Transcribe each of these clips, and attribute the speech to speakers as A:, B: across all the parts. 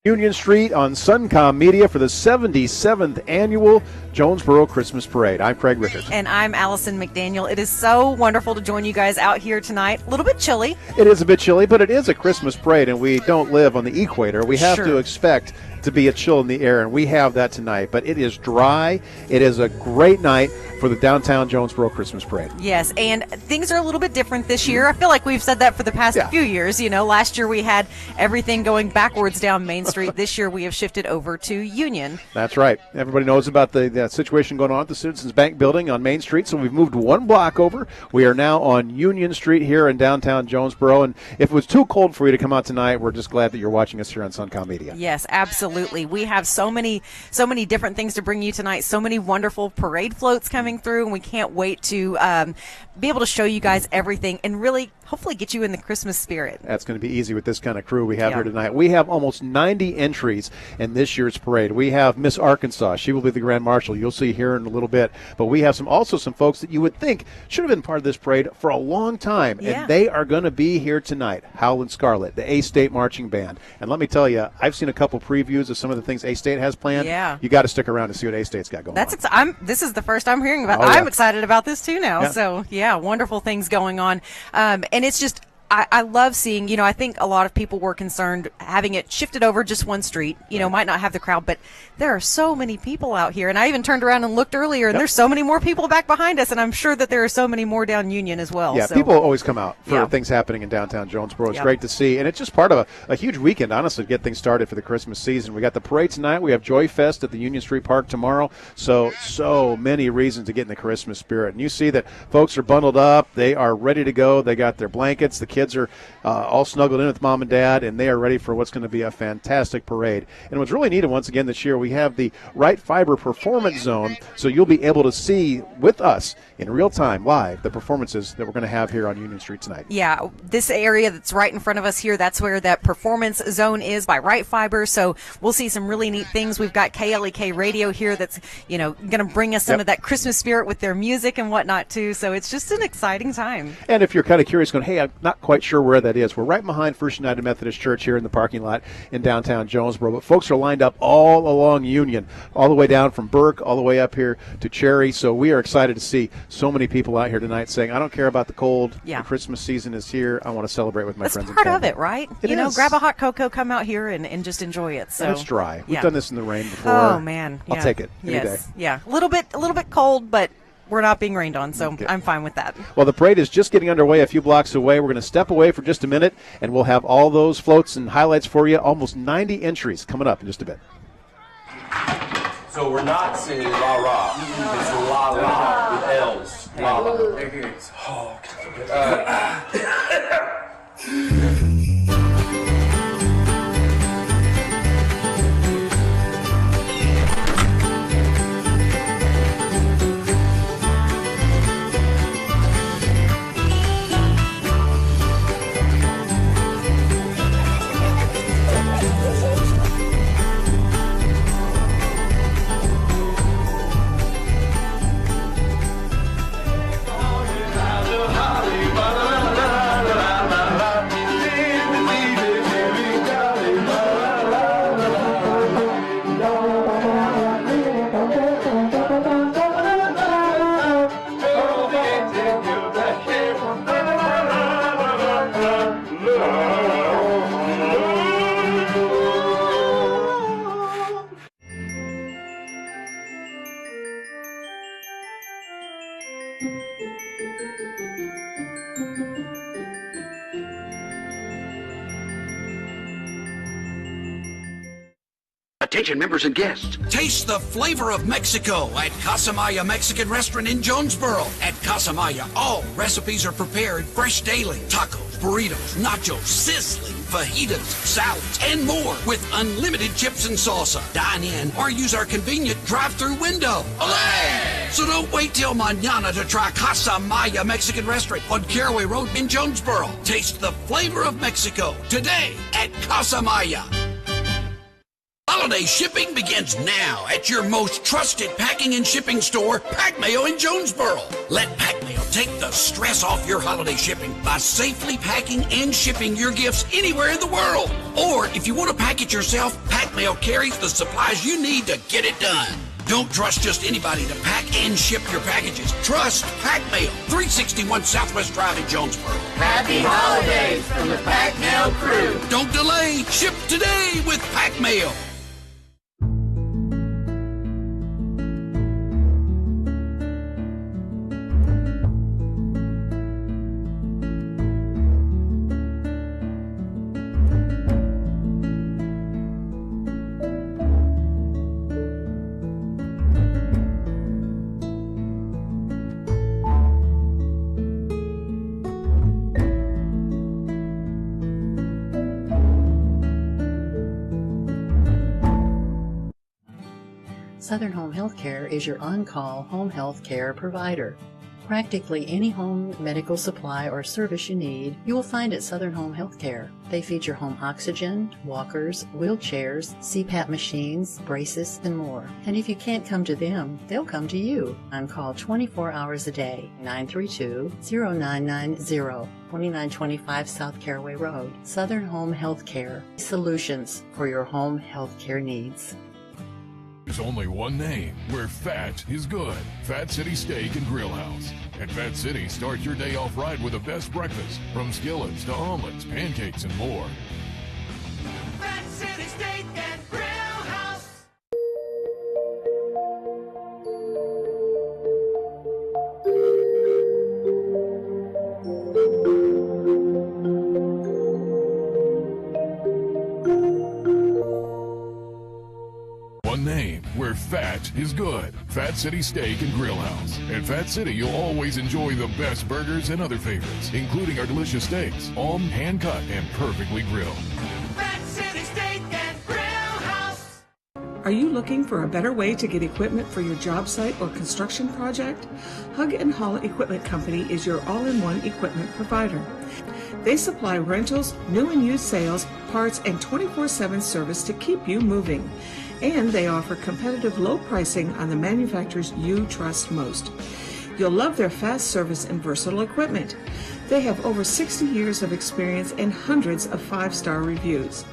A: Union Street on Suncom Media for the 77th Annual Jonesboro Christmas Parade. I'm Craig Rickert.
B: And I'm Allison McDaniel. It is so wonderful to join you guys out here tonight. A little bit chilly.
A: It is a bit chilly, but it is a Christmas parade, and we don't live on the equator. We have to expect to be a chill in the air, and we have that tonight. But it is dry. It is a great night for the downtown Jonesboro Christmas Parade.
B: Yes, and things are a little bit different this year. I feel like we've said that for the past few years. You know, last year we had everything going backwards down Main Street. This year we have shifted over to Union.
A: That's right. Everybody knows about the situation going on at the Citizens Bank building on Main Street, so we've moved one block over. We are now on Union Street here in downtown Jonesboro, and if it was too cold for you to come out tonight, we're just glad that you're watching us here on Suncom Media.
B: Yes, absolutely. We have so many different things to bring you tonight, so many wonderful parade floats coming through, and we can't wait to be able to show you guys everything and really hopefully get you in the Christmas spirit.
A: That's going to be easy with this kind of crew we have here tonight. We have almost 90 entries in this year's parade. We have Miss Arkansas. She will be the Grand Marshal. You'll see here in a little bit. But we have also some folks that you would think should have been part of this parade for a long time, and they are going to be here tonight. Howland Scarlet, the A-State Marching Band. And let me tell you, I've seen a couple previews of some of the things A-State has planned.
B: Yeah.
A: You got to stick around to see what A-State's got going on.
B: This is the first I'm hearing about. I'm excited about this too now. Yeah. So, wonderful things going on. And it's just, I love seeing, I think a lot of people were concerned having it shifted over just one street, might not have the crowd, but there are so many people out here. And I even turned around and looked earlier, and there's so many more people back behind us, and I'm sure that there are so many more down Union as well.
A: Yeah,
B: so
A: people always come out for things happening in downtown Jonesboro. It's great to see, and it's just part of a huge weekend, honestly, to get things started for the Christmas season. We got the parade tonight. We have Joy Fest at the Union Street Park tomorrow. So many reasons to get in the Christmas spirit. And you see that folks are bundled up. They are ready to go. They got their blankets. The kids are all snuggled in with mom and dad, and they are ready for what's going to be a fantastic parade. And what's really neat, once again this year, we have the Right Fiber Performance Zone, so you'll be able to see with us in real time, live, the performances that we're going to have here on Union Street tonight. Yeah,
B: this area that's right in front of us here, that's where that performance zone is by Right Fiber, so we'll see some really neat things. We've got KLEK Radio here that's, going to bring us some of that Christmas spirit with their music and whatnot, too, so it's just an exciting time.
A: And if you're kind of curious, going, hey, I'm not quite sure where that is, we're right behind First United Methodist Church here in the parking lot in downtown Jonesboro, but folks are lined up all along Union, all the way down from Burke, all the way up here to Cherry, so we are excited to see so many people out here tonight saying, I don't care about the cold, the Christmas season is here, I want to celebrate with my friends and family.
B: That's part of it, right?
A: It is.
B: Grab a hot cocoa, come out here and just enjoy it. So.
A: And it's dry. We've done this in the rain before.
B: Oh, man.
A: I'll take it any day.
B: Yeah, a little bit cold, but we're not being rained on, so I'm fine with that.
A: Well, the parade is just getting underway a few blocks away. We're going to step away for just a minute, and we'll have all those floats and highlights for you. Almost 90 entries coming up in just a bit.
C: So we're not singing la la. It's la la with L's. La la. There it is. Oh,
D: Attention members and guests.
E: Taste the flavor of Mexico at Casamaya Mexican Restaurant in Jonesboro. At Casamaya, all recipes are prepared fresh daily. Tacos, burritos, nachos, sizzling fajitas, salads, and more with unlimited chips and salsa. Dine in or use our convenient drive-through window. Olé! So don't wait till mañana to try Casamaya Mexican Restaurant on Caraway Road in Jonesboro. Taste the flavor of Mexico today at Casamaya. Holiday shipping begins now at your most trusted packing and shipping store, Pack Mail in Jonesboro. Let Pack Mail take the stress off your holiday shipping by safely packing and shipping your gifts anywhere in the world. Or if you want to pack it yourself, Pack Mail carries the supplies you need to get it done. Don't trust just anybody to pack and ship your packages. Trust Pack Mail, 361 Southwest Drive in Jonesboro.
F: Happy holidays from the Pack Mail crew.
E: Don't delay. Ship today with Pack Mail.
G: Southern Home Healthcare is your on-call home health care provider. Practically any home medical supply or service you need, you will find at Southern Home Healthcare. They feature home oxygen, walkers, wheelchairs, CPAP machines, braces, and more. And if you can't come to them, they'll come to you. On call 24 hours a day, 932-0990, 2925 South Caraway Road. Southern Home Healthcare. Solutions for your home healthcare needs.
H: There's only one name where fat is good. Fat City Steak and Grill House. At Fat City, start your day off right with the best breakfast, from skillets to omelets, pancakes, and more.
F: Fat City Steak and Grill House.
H: One name where fat is good. Fat City Steak and Grill House. At Fat City, you'll always enjoy the best burgers and other favorites, including our delicious steaks, all hand-cut and perfectly grilled.
F: Fat City Steak and Grill House.
I: Are you looking for a better way to get equipment for your job site or construction project? Hug and Haul Equipment Company is your all-in-one equipment provider. They supply rentals, new and used sales, parts, and 24/7 service to keep you moving. And they offer competitive low pricing on the manufacturers you trust most. You'll love their fast service and versatile equipment. They have over 60 years of experience and hundreds of 5-star reviews.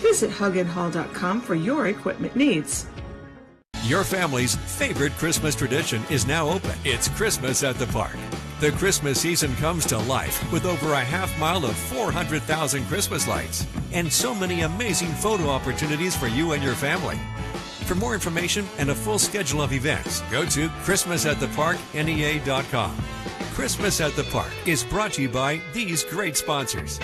I: Visit hugandhaul.com for your equipment needs.
J: Your family's favorite Christmas tradition is now open. It's Christmas at the Park. The Christmas season comes to life with over a half mile of 400,000 Christmas lights and so many amazing photo opportunities for you and your family. For more information and a full schedule of events, go to christmasattheparknea.com. Christmas at the Park is brought to you by these great sponsors.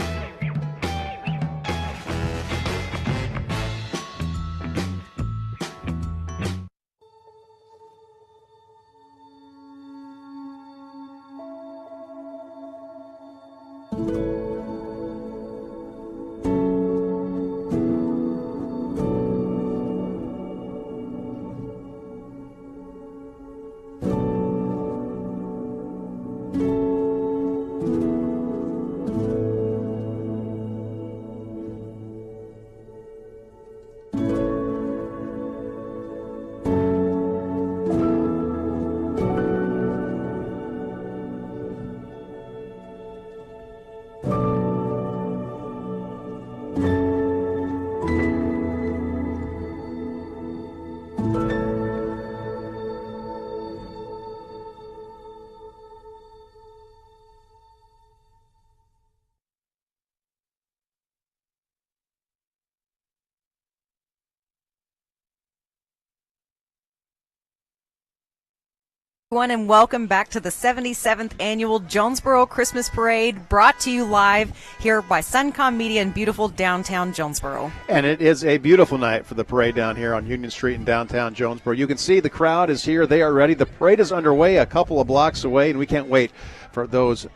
B: And welcome back to the 77th annual Jonesboro Christmas Parade, brought to you live here by Suncom Media in beautiful downtown Jonesboro.
A: And it is a beautiful night for the parade down here on Union Street in downtown Jonesboro. You can see the crowd is here. They are ready. The parade is underway a couple of blocks away, and we can't wait for those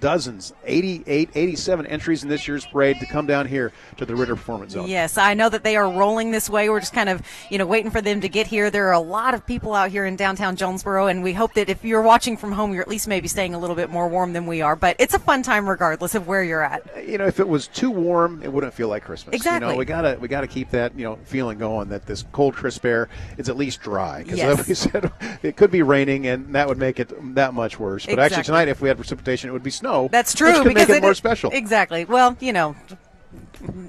A: dozens, 88, 87 entries in this year's parade to come down here to the Ritter Performance Zone.
B: Yes, I know that they are rolling this way. We're just kind of, waiting for them to get here. There are a lot of people out here in downtown Jonesboro, and we hope that if you're watching from home, you're at least maybe staying a little bit more warm than we are. But it's a fun time regardless of where you're at.
A: If it was too warm, it wouldn't feel like Christmas.
B: Exactly.
A: We gotta keep that feeling going, that this cold, crisp air is at least dry. Because like we said, it could be raining, and that would make it that much worse. But actually tonight, if we had precipitation, it would be snow.
B: That's true.
A: Which could make it more special.
B: Exactly. Well,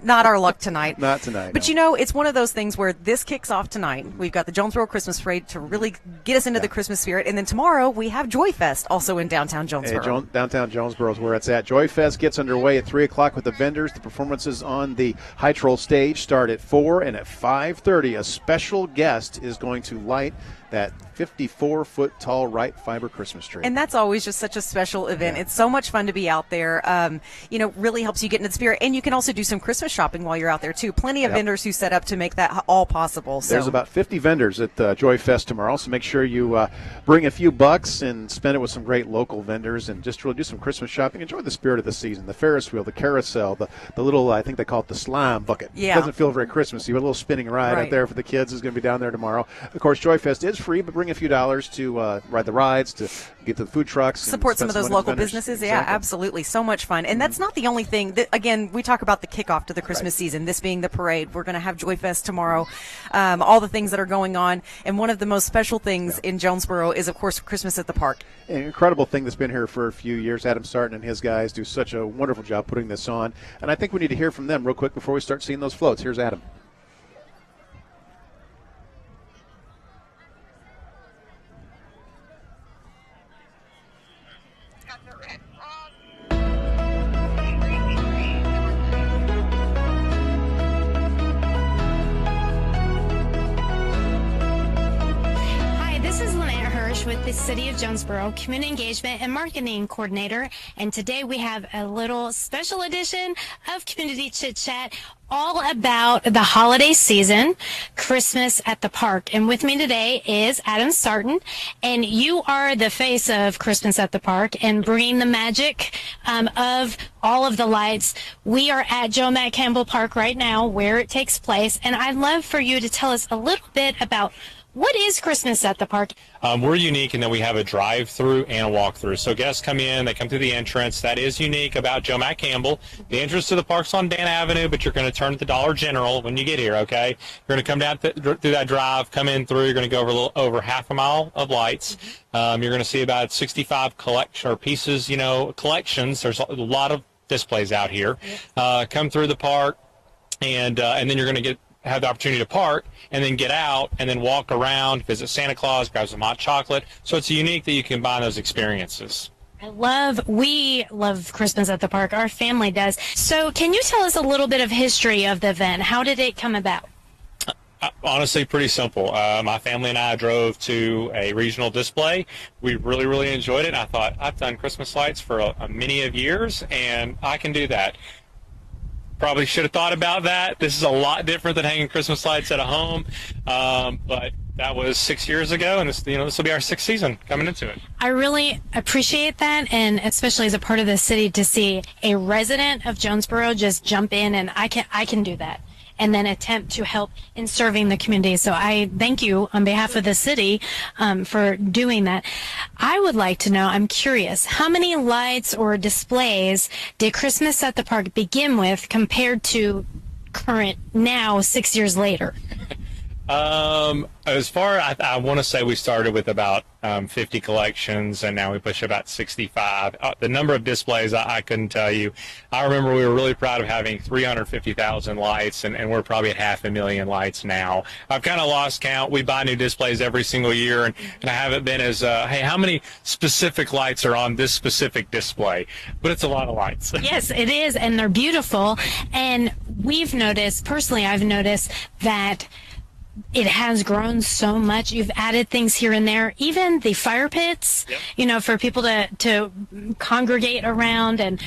B: not our luck tonight.
A: Not tonight.
B: But it's one of those things where this kicks off tonight. We've got the Jonesboro Christmas Parade to really get us into the Christmas spirit. And then tomorrow we have Joy Fest also in downtown Jonesboro.
A: Downtown Jonesboro is where it's at. Joy Fest gets underway at 3 o'clock with the vendors. The performances on the High Troll stage start at 4, and at 5:30 a special guest is going to light that 54-foot tall Wright fiber Christmas tree.
B: And that's always just such a special event. It's so much fun to be out there. Really helps you get into the spirit. And you can also do some Christmas shopping while you're out there, too. Plenty of vendors who set up to make that all possible. So.
A: There's about 50 vendors at Joy Fest tomorrow, so make sure you bring a few bucks and spend it with some great local vendors and just really do some Christmas shopping. Enjoy the spirit of the season. The Ferris wheel, the carousel, the little, I think they call it the slime bucket.
B: Yeah.
A: It doesn't feel very Christmassy, but a little spinning ride out there for the kids is going to be down there tomorrow. Of course, Joy Fest is free, but bring a few dollars to ride the rides, to get to the food trucks.
B: Support some of those local businesses.
A: Exactly.
B: Yeah, absolutely. So much fun. And that's not the only thing. Again, we talk about the kickoff to the Christmas season, this being the parade. We're going to have Joy Fest tomorrow, all the things that are going on. And one of the most special things in Jonesboro is, of course, Christmas at the Park.
A: An incredible thing that's been here for a few years. Adam Sarton and his guys do such a wonderful job putting this on. And I think we need to hear from them real quick before we start seeing those floats. Here's Adam.
D: With the City of Jonesboro, Community Engagement and Marketing Coordinator, and today we have a little special edition of Community Chit Chat all about the holiday season, Christmas at the Park. And with me today is Adam Sarton, and you are the face of Christmas at the Park and bringing the magic of all of the lights. We are at Joe Matt Campbell Park right now where it takes place, and I'd love for you to tell us a little bit about what is Christmas at the Park?
K: We're unique in that we have a drive-through and a walk-through. So guests come in, they come through the entrance. That is unique about Joe Matt Campbell. The entrance to the park's on Dan Avenue, but you're going to turn at the Dollar General when you get here, okay? You're going to come down through that drive, come in through. You're going to go over a little over half a mile of lights. You're going to see about 65 collections. There's a lot of displays out here. Come through the park, and then you're going to have the opportunity to park and then get out and then walk around, visit Santa Claus, grab some hot chocolate. So it's unique that you can combine those experiences.
D: We love Christmas at the Park. Our family does. So can you tell us a little bit of history of the event? How did it come about?
K: Honestly, pretty simple. My family and I drove to a regional display. We really, really enjoyed it. I thought, I've done Christmas lights for a many of years, and I can do that. Probably should have thought about that. This is a lot different than hanging Christmas lights at a home, but that was 6 years ago, and this will be our 6th season coming into it.
D: I really appreciate that, and especially as a part of the city, to see a resident of Jonesboro just jump in, and I can do that, and then attempt to help in serving the community. So I thank you on behalf of the city for doing that. I would like to know, I'm curious, how many lights or displays did Christmas at the Park begin with compared to current now, 6 years later?
K: As far, I want to say we started with about 50 collections, and now we push about 65. The number of displays, I couldn't tell you. I remember we were really proud of having 350,000 lights, and we're probably at 500,000 lights now. I've kind of lost count. We buy new displays every single year, and I haven't been as, hey, how many specific lights are on this specific display? But it's a lot of lights.
D: Yes, it is, and they're beautiful. And we've noticed, personally, I've noticed that it has grown so much. You've added things here and there, even the fire pits, for people to congregate around, and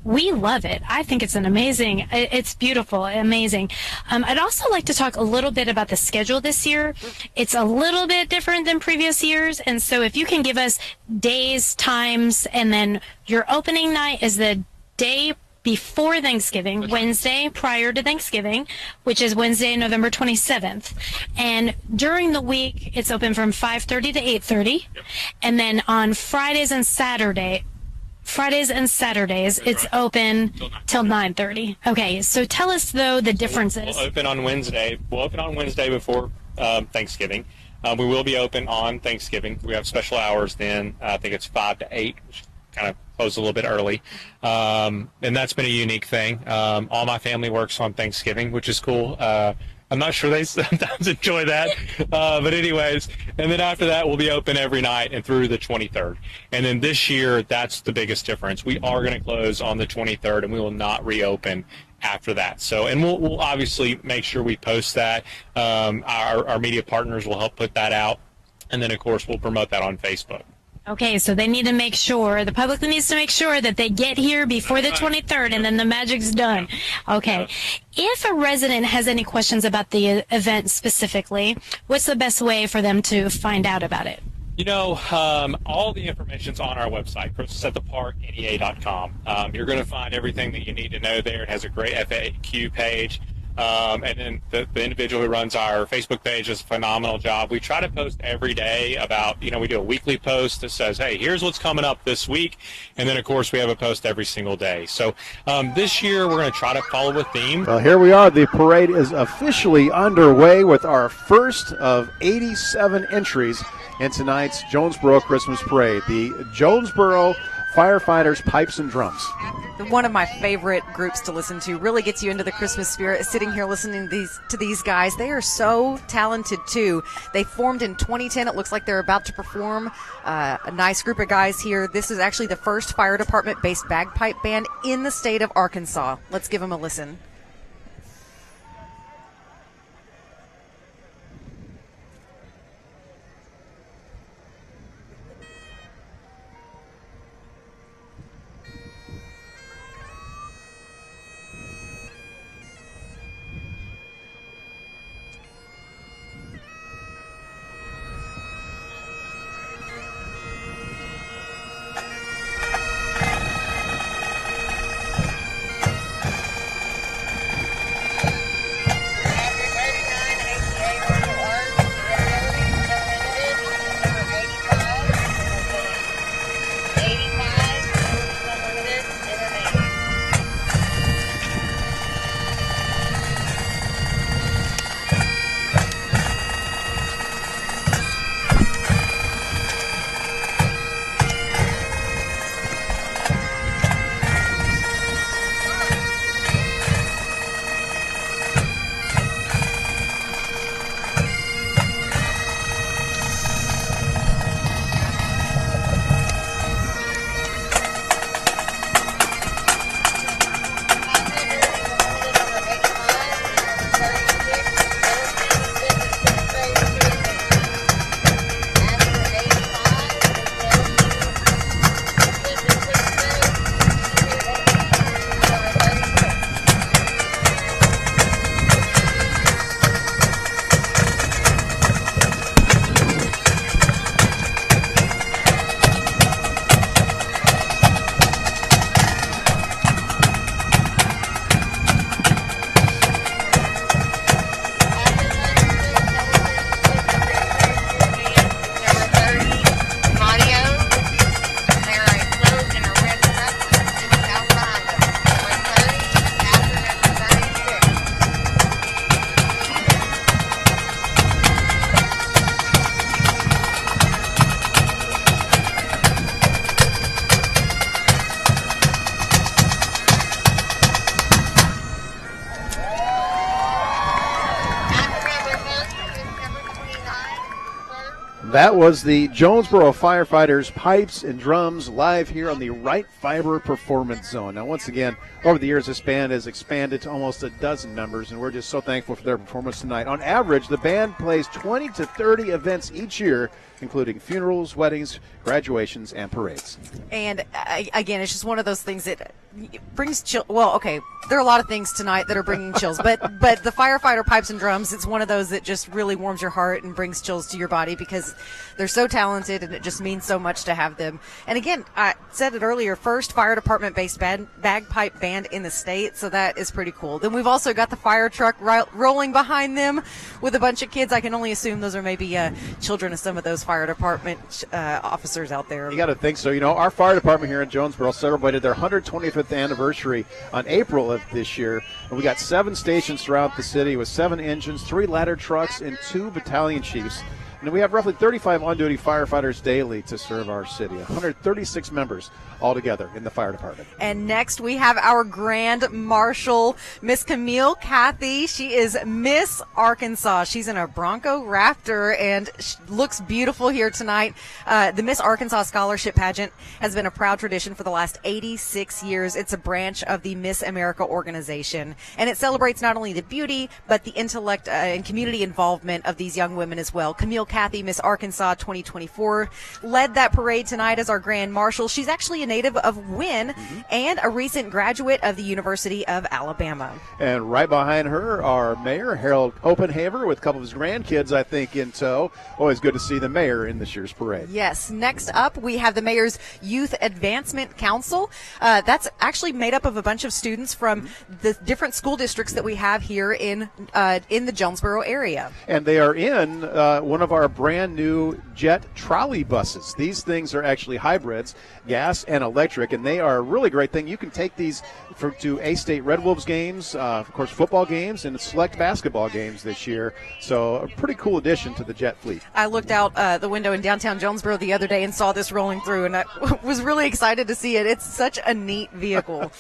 D: we love it. I think it's it's beautiful, amazing. I'd also like to talk a little bit about the schedule this year. It's a little bit different than previous years, and so if you can give us days, times, and then your opening night is the day before Thanksgiving, Wednesday prior to Thanksgiving, which is Wednesday, November 27th. And during the week, it's open from 5:30 to 8:30. And then on Fridays and Saturdays, it's open till 9:30. Okay, so tell us, though, the differences.
K: We'll open on Wednesday. Before Thanksgiving. We will be open on Thanksgiving. We have special hours then. I think it's 5 to 8, which kind of close a little bit early. And that's been a unique thing. All my family works on Thanksgiving, which is cool. I'm not sure they sometimes enjoy that. But anyways, and then after that, we'll be open every night and through the 23rd. And then this year, that's the biggest difference. We are going to close on the 23rd, and we will not reopen after that. So, and we'll obviously make sure we post that. Our media partners will help put that out. And then, of course, we'll promote that on Facebook.
D: Okay, so they need to make sure, the public needs to make sure that they get here before the 23rd, and then the magic's done. Okay. If a resident has any questions about the event specifically, what's the best way for them to find out about it?
K: All the information's on our website, ChristmasAtTheParkNEA.com. You're going to find everything that you need to know there. It has a great FAQ page. And then the individual who runs our Facebook page does a phenomenal job. We try to post every day about, we do a weekly post that says, hey, here's what's coming up this week. And then, of course, we have a post every single day. So this year, we're going to try to follow a theme.
A: Well, here we are. The parade is officially underway with our first of 87 entries in tonight's Jonesboro Christmas Parade. The Jonesboro Firefighters, Pipes and Drums.
B: One of my favorite groups to listen to, really gets you into the Christmas spirit, sitting here listening to these guys. They are so talented, too. They formed in 2010. It looks like they're about to perform. A nice group of guys here. This is actually the first fire department-based bagpipe band in the state of Arkansas. Let's give them a listen.
A: That was the Jonesboro Firefighters Pipes and Drums live here on the Right Fiber Performance Zone. Now, once again, over the years, this band has expanded to almost a dozen members, and we're just so thankful for their performance tonight. On average, the band plays 20 to 30 events each year, including funerals, weddings, graduations, and parades.
B: And again, it's just one of those things that brings chill. Well, okay, there are a lot of things tonight that are bringing chills, but the firefighter pipes and drums, it's one of those that just really warms your heart and brings chills to your body because they're so talented and it just means so much to have them. And again, I said it earlier, first fire department based bagpipe band in the state, so that is pretty cool. Then we've also got the fire truck rolling behind them with a bunch of kids. I can only assume those are maybe children of some of those fire department officers out there.
A: You got to think so. You know, our fire department here in Jonesboro celebrated their 125th anniversary on April of this year, and we got 7 stations throughout the city with 7 engines, 3 ladder trucks, and 2 battalion chiefs. And we have roughly 35 on-duty firefighters daily to serve our city, 136 members altogether in the fire department.
B: And next we have our Grand Marshal, Miss Camille Cathy. She is Miss Arkansas. She's in a Bronco Raptor and looks beautiful here tonight. The Miss Arkansas Scholarship Pageant has been a proud tradition for the last 86 years. It's a branch of the Miss America organization, and it celebrates not only the beauty, but the intellect and community involvement of these young women as well. Camille Cathy, Miss Arkansas 2024, led that parade tonight as our Grand Marshal. She's actually a native of Wynne and a recent graduate of the University of Alabama.
A: And right behind her, our mayor, Harold Oppenhaver, with a couple of his grandkids, I think, in tow. Always good to see the mayor in this year's parade.
B: Yes. Next up, we have the Mayor's Youth Advancement Council. That's actually made up of a bunch of students from the different school districts that we have here in the Jonesboro area.
A: And they are in one of our brand new jet trolley buses. These things are actually hybrids, gas and electric, and they are a really great thing. You can take these to A-State Red Wolves games, of course, football games, and select basketball games this year. So a pretty cool addition to the jet fleet.
B: I looked out the window in downtown Jonesboro the other day and saw this rolling through, and I was really excited to see it. It's such a neat vehicle.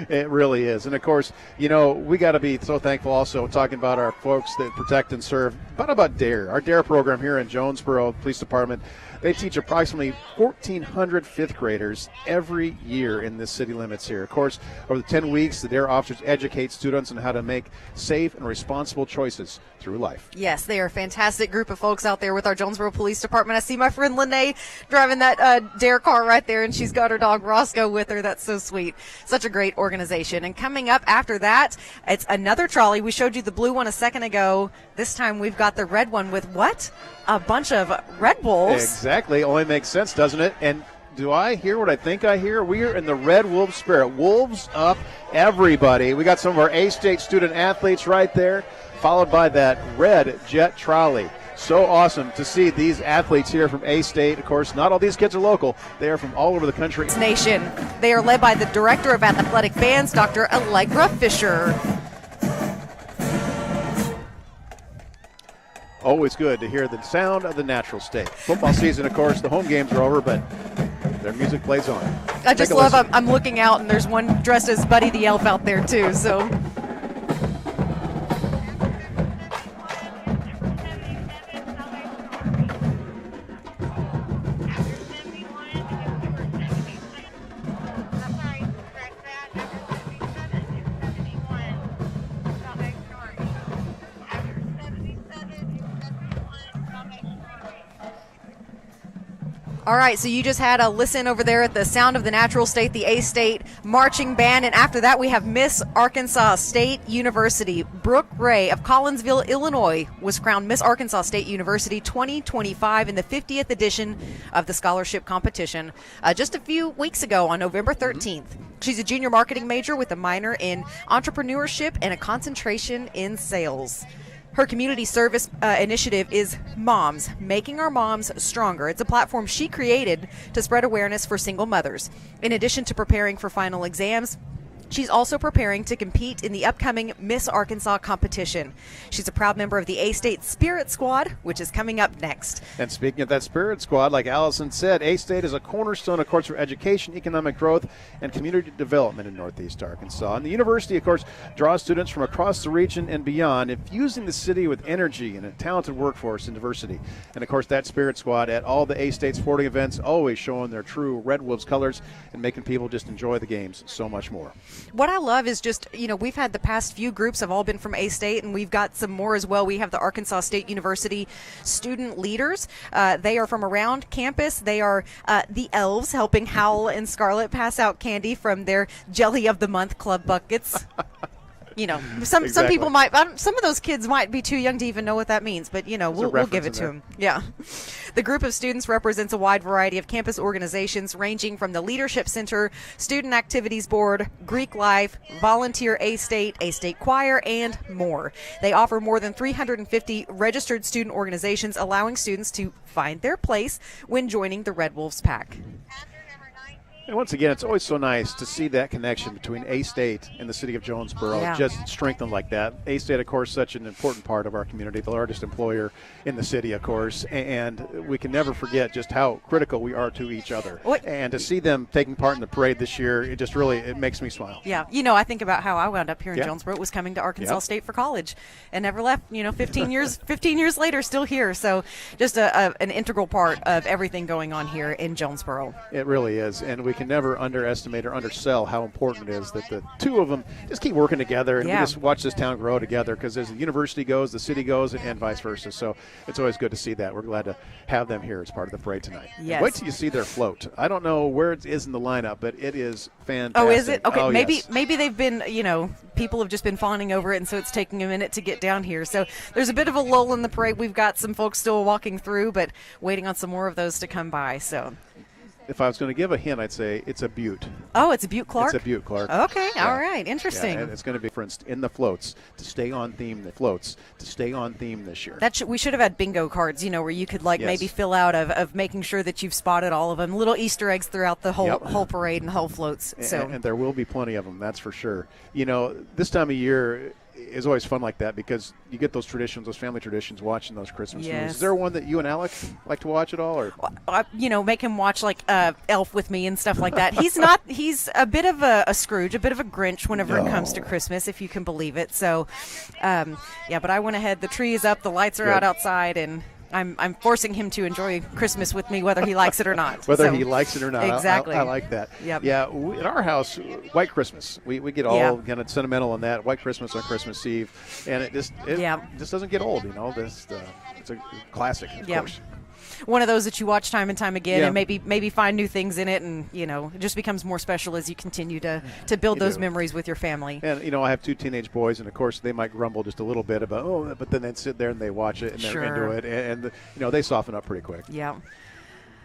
A: It really is. And, of course, you know, we got to be so thankful also talking about our folks that protect and serve. But about DARE, our DARE program here in Jonesboro Police Department. They teach approximately 1,400 fifth graders every year in the city limits here. Of course, over the 10 weeks, the DARE officers educate students on how to make safe and responsible choices through life.
B: Yes, they are a fantastic group of folks out there with our Jonesboro Police Department. I see my friend Lene driving that DARE car right there, and she's got her dog Roscoe with her. That's so sweet. Such a great organization. And coming up after that, it's another trolley. We showed you the blue one a second ago. This time we've got the red one with what? A bunch of Red Bulls.
A: Exactly. Only makes sense, doesn't it? And do I hear what I think I hear? We are in the Red Wolf spirit. Wolves up, everybody. We got some of our A-State student athletes right there, followed by that red jet trolley. So awesome to see these athletes here from A-State. Of course, not all these kids are local. They are from all over the country.
B: Nation. They are led by the Director of Athletic Bands, Dr. Allegra Fisher.
A: Always good to hear the sound of the natural state. Football season, of course, the home games are over, but their music plays on.
B: I just love, I'm looking out, and there's one dressed as Buddy the Elf out there, too, so. All right, so you just had a listen over there at the Sound of the Natural State, the A-State Marching Band, and after that we have Miss Arkansas State University. Brooke Ray of Collinsville, Illinois, was crowned Miss Arkansas State University 2025 in the 50th edition of the scholarship competition just a few weeks ago on November 13th. She's a junior marketing major with a minor in entrepreneurship and a concentration in sales. Her community service initiative is Moms, Making Our Moms Stronger. It's a platform she created to spread awareness for single mothers. In addition to preparing for final exams, She's also preparing to compete in the upcoming Miss Arkansas competition. She's a proud member of the A-State Spirit Squad, which is coming up next.
A: And speaking of that Spirit Squad, like Allison said, A-State is a cornerstone, of course, for education, economic growth, and community development in Northeast Arkansas. And the university, of course, draws students from across the region and beyond, infusing the city with energy and a talented workforce and diversity. And, of course, that Spirit Squad at all the A-State sporting events, always showing their true Red Wolves colors and making people just enjoy the games so much more.
B: What I love is just, we've had the past few groups have all been from A-State, and we've got some more as well. We have the Arkansas State University student leaders. They are from around campus. They are the elves helping Howl and Scarlett pass out candy from their Jelly of the Month club buckets. Some people might, some of those kids might be too young to even know what that means, but we'll give it to them. Yeah. The group of students represents a wide variety of campus organizations ranging from the Leadership Center, Student Activities Board, Greek Life, Volunteer A-State Choir, and more. They offer more than 350 registered student organizations, allowing students to find their place when joining the Red Wolves pack.
A: And once again, it's always so nice to see that connection between A-State and the city of Jonesboro just strengthened like that. A-State, of course, such an important part of our community, the largest employer in the city, of course, and we can never forget just how critical we are to each other. And to see them taking part in the parade this year, it makes me smile.
B: Yeah, I think about how I wound up here in Jonesboro. It was coming to Arkansas State for college and never left. 15 years later, still here. So just an integral part of everything going on here in Jonesboro.
A: It really is, and we can never underestimate or undersell how important it is that the two of them just keep working together and we just watch this town grow together, because as the university goes, the city goes, and vice versa. So it's always good to see that. We're glad to have them here as part of the parade tonight.
B: Yes.
A: Wait till you see their float. I don't know where it is in the lineup, but it is fantastic.
B: Oh, is it? Okay,
A: maybe
B: they've been, people have just been fawning over it, and so it's taking a minute to get down here. So there's a bit of a lull in the parade. We've got some folks still walking through, but waiting on some more of those to come by. So
A: if I was going to give a hint, I'd say it's a butte.
B: Oh, it's a butte, Clark?
A: It's a butte, Clark.
B: Okay, all right, interesting.
A: Yeah, and it's going to be referenced in the floats to stay on theme. The floats to stay on theme this year.
B: We should have had bingo cards, where you could maybe fill out of making sure that you've spotted all of them. Little Easter eggs throughout the whole parade and the whole floats.
A: And there will be plenty of them, that's for sure. This time of year is always fun like that, because you get those traditions, those family traditions, watching those Christmas movies. Is there one that you and Alec like to watch at all? Or
B: make him watch Elf with me and stuff like that. He's a bit of a Scrooge, a bit of a Grinch whenever it comes to Christmas, if you can believe it. So but I went ahead, the tree is up, the lights are out outside, and I'm forcing him to enjoy Christmas with me, whether he likes it or not.
A: He likes it or not.
B: Exactly.
A: I like that.
B: Yep.
A: Yeah, in our house, White Christmas. We get all kind of sentimental on that. White Christmas on Christmas Eve. And it just doesn't get old, it's a classic, of course.
B: One of those that you watch time and time again, and maybe find new things in it, and it just becomes more special as you continue to build those memories with your family.
A: And I have two teenage boys, and of course they might grumble just a little bit about but then they'd sit there and they watch it and they're into it, and they soften up pretty quick.
B: Yeah.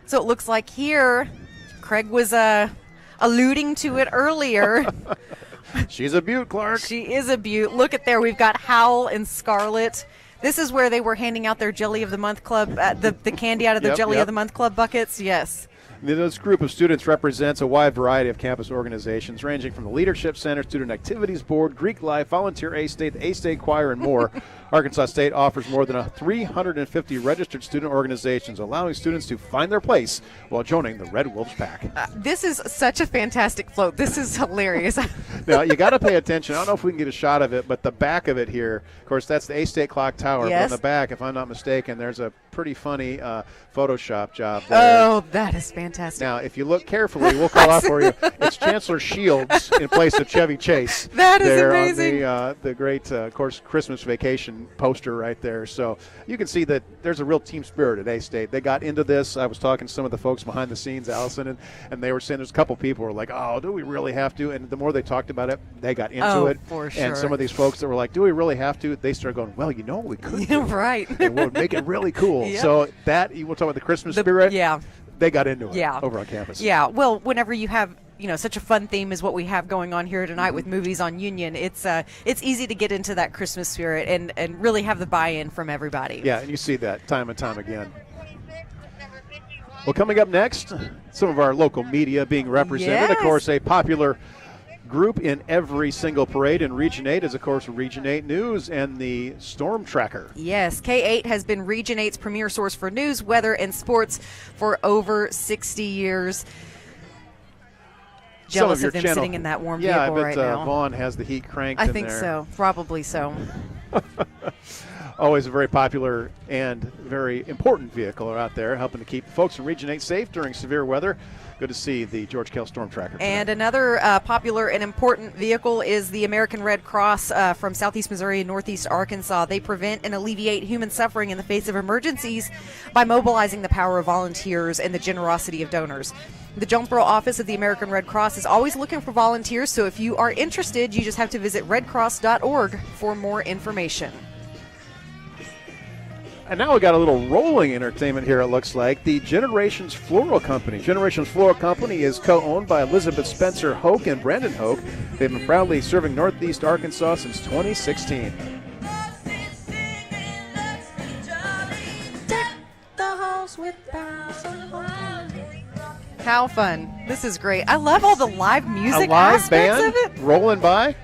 B: So it looks like here, Craig was alluding to it earlier.
A: She's a beaut, Clark.
B: She is a beaut. Look at there, we've got Howl and Scarlett. This is where they were handing out their Jelly of the Month Club, the candy out of the Jelly of the Month Club buckets. Yes.
A: This group of students represents a wide variety of campus organizations, ranging from the Leadership Center, Student Activities Board, Greek Life, Volunteer A-State, the A-State Choir, and more. Arkansas State offers more than 350 registered student organizations, allowing students to find their place while joining the Red Wolves pack.
B: This is such a fantastic float. This is hilarious.
A: Now, you got to pay attention. I don't know if we can get a shot of it, but the back of it here, of course, that's the A-State Clock Tower.
B: Yes.
A: But on the back, if I'm not mistaken, there's a pretty funny Photoshop job there.
B: Oh, that is fantastic.
A: Now, if you look carefully, we'll call out for you. It's Chancellor Shields in place of Chevy Chase.
B: That is
A: there
B: amazing.
A: On the great, of course, Christmas vacation poster right there. So you can see that there's a real team spirit at A-State. They got into this. I was talking to some of the folks behind the scenes, Allison, and they were saying there's a couple people who were like, oh, do we really have to? And the more they talked about it, they got into it.
B: For sure.
A: And some of these folks that were like, do we really have to? They started going, well, we could.
B: Yeah, right.
A: And we'll make it really cool.
B: Yep.
A: So you will talk about the Christmas spirit.
B: Yeah.
A: They got into it over on campus.
B: Yeah, well, whenever you have such a fun theme as what we have going on here tonight with movies on Union, it's easy to get into that Christmas spirit and really have the buy-in from everybody.
A: Yeah, and you see that time and time again. Well, coming up next, some of our local media being represented.
B: Yes.
A: Of course, a popular group in every single parade. And Region 8 is, of course, Region 8 News and the Storm Tracker.
B: Yes, K8 has been Region 8's premier source for news, weather, and sports for over 60 years. Jealous of them sitting in that warm vehicle right now.
A: Yeah, I bet Vaughn has the heat cranked
B: I
A: in
B: think
A: there.
B: so, probably so.
A: Always a very popular and very important vehicle out there, helping to keep folks in Region 8 safe during severe weather. Good to see the George Kell Storm Tracker.
B: And another popular and important vehicle is the American Red Cross from Southeast Missouri and Northeast Arkansas. They prevent and alleviate human suffering in the face of emergencies by mobilizing the power of volunteers and the generosity of donors. The Jonesboro office of the American Red Cross is always looking for volunteers, so if you are interested, you just have to visit redcross.org for more information.
A: And now we got a little rolling entertainment here, it looks like. The Generations Floral Company. Generations Floral Company is co-owned by Elizabeth Spencer Hoke and Brandon Hoke. They've been proudly serving Northeast Arkansas since 2016.
B: How fun. This is great. I love all the live music
A: a live
B: aspects
A: band
B: of it.
A: rolling by.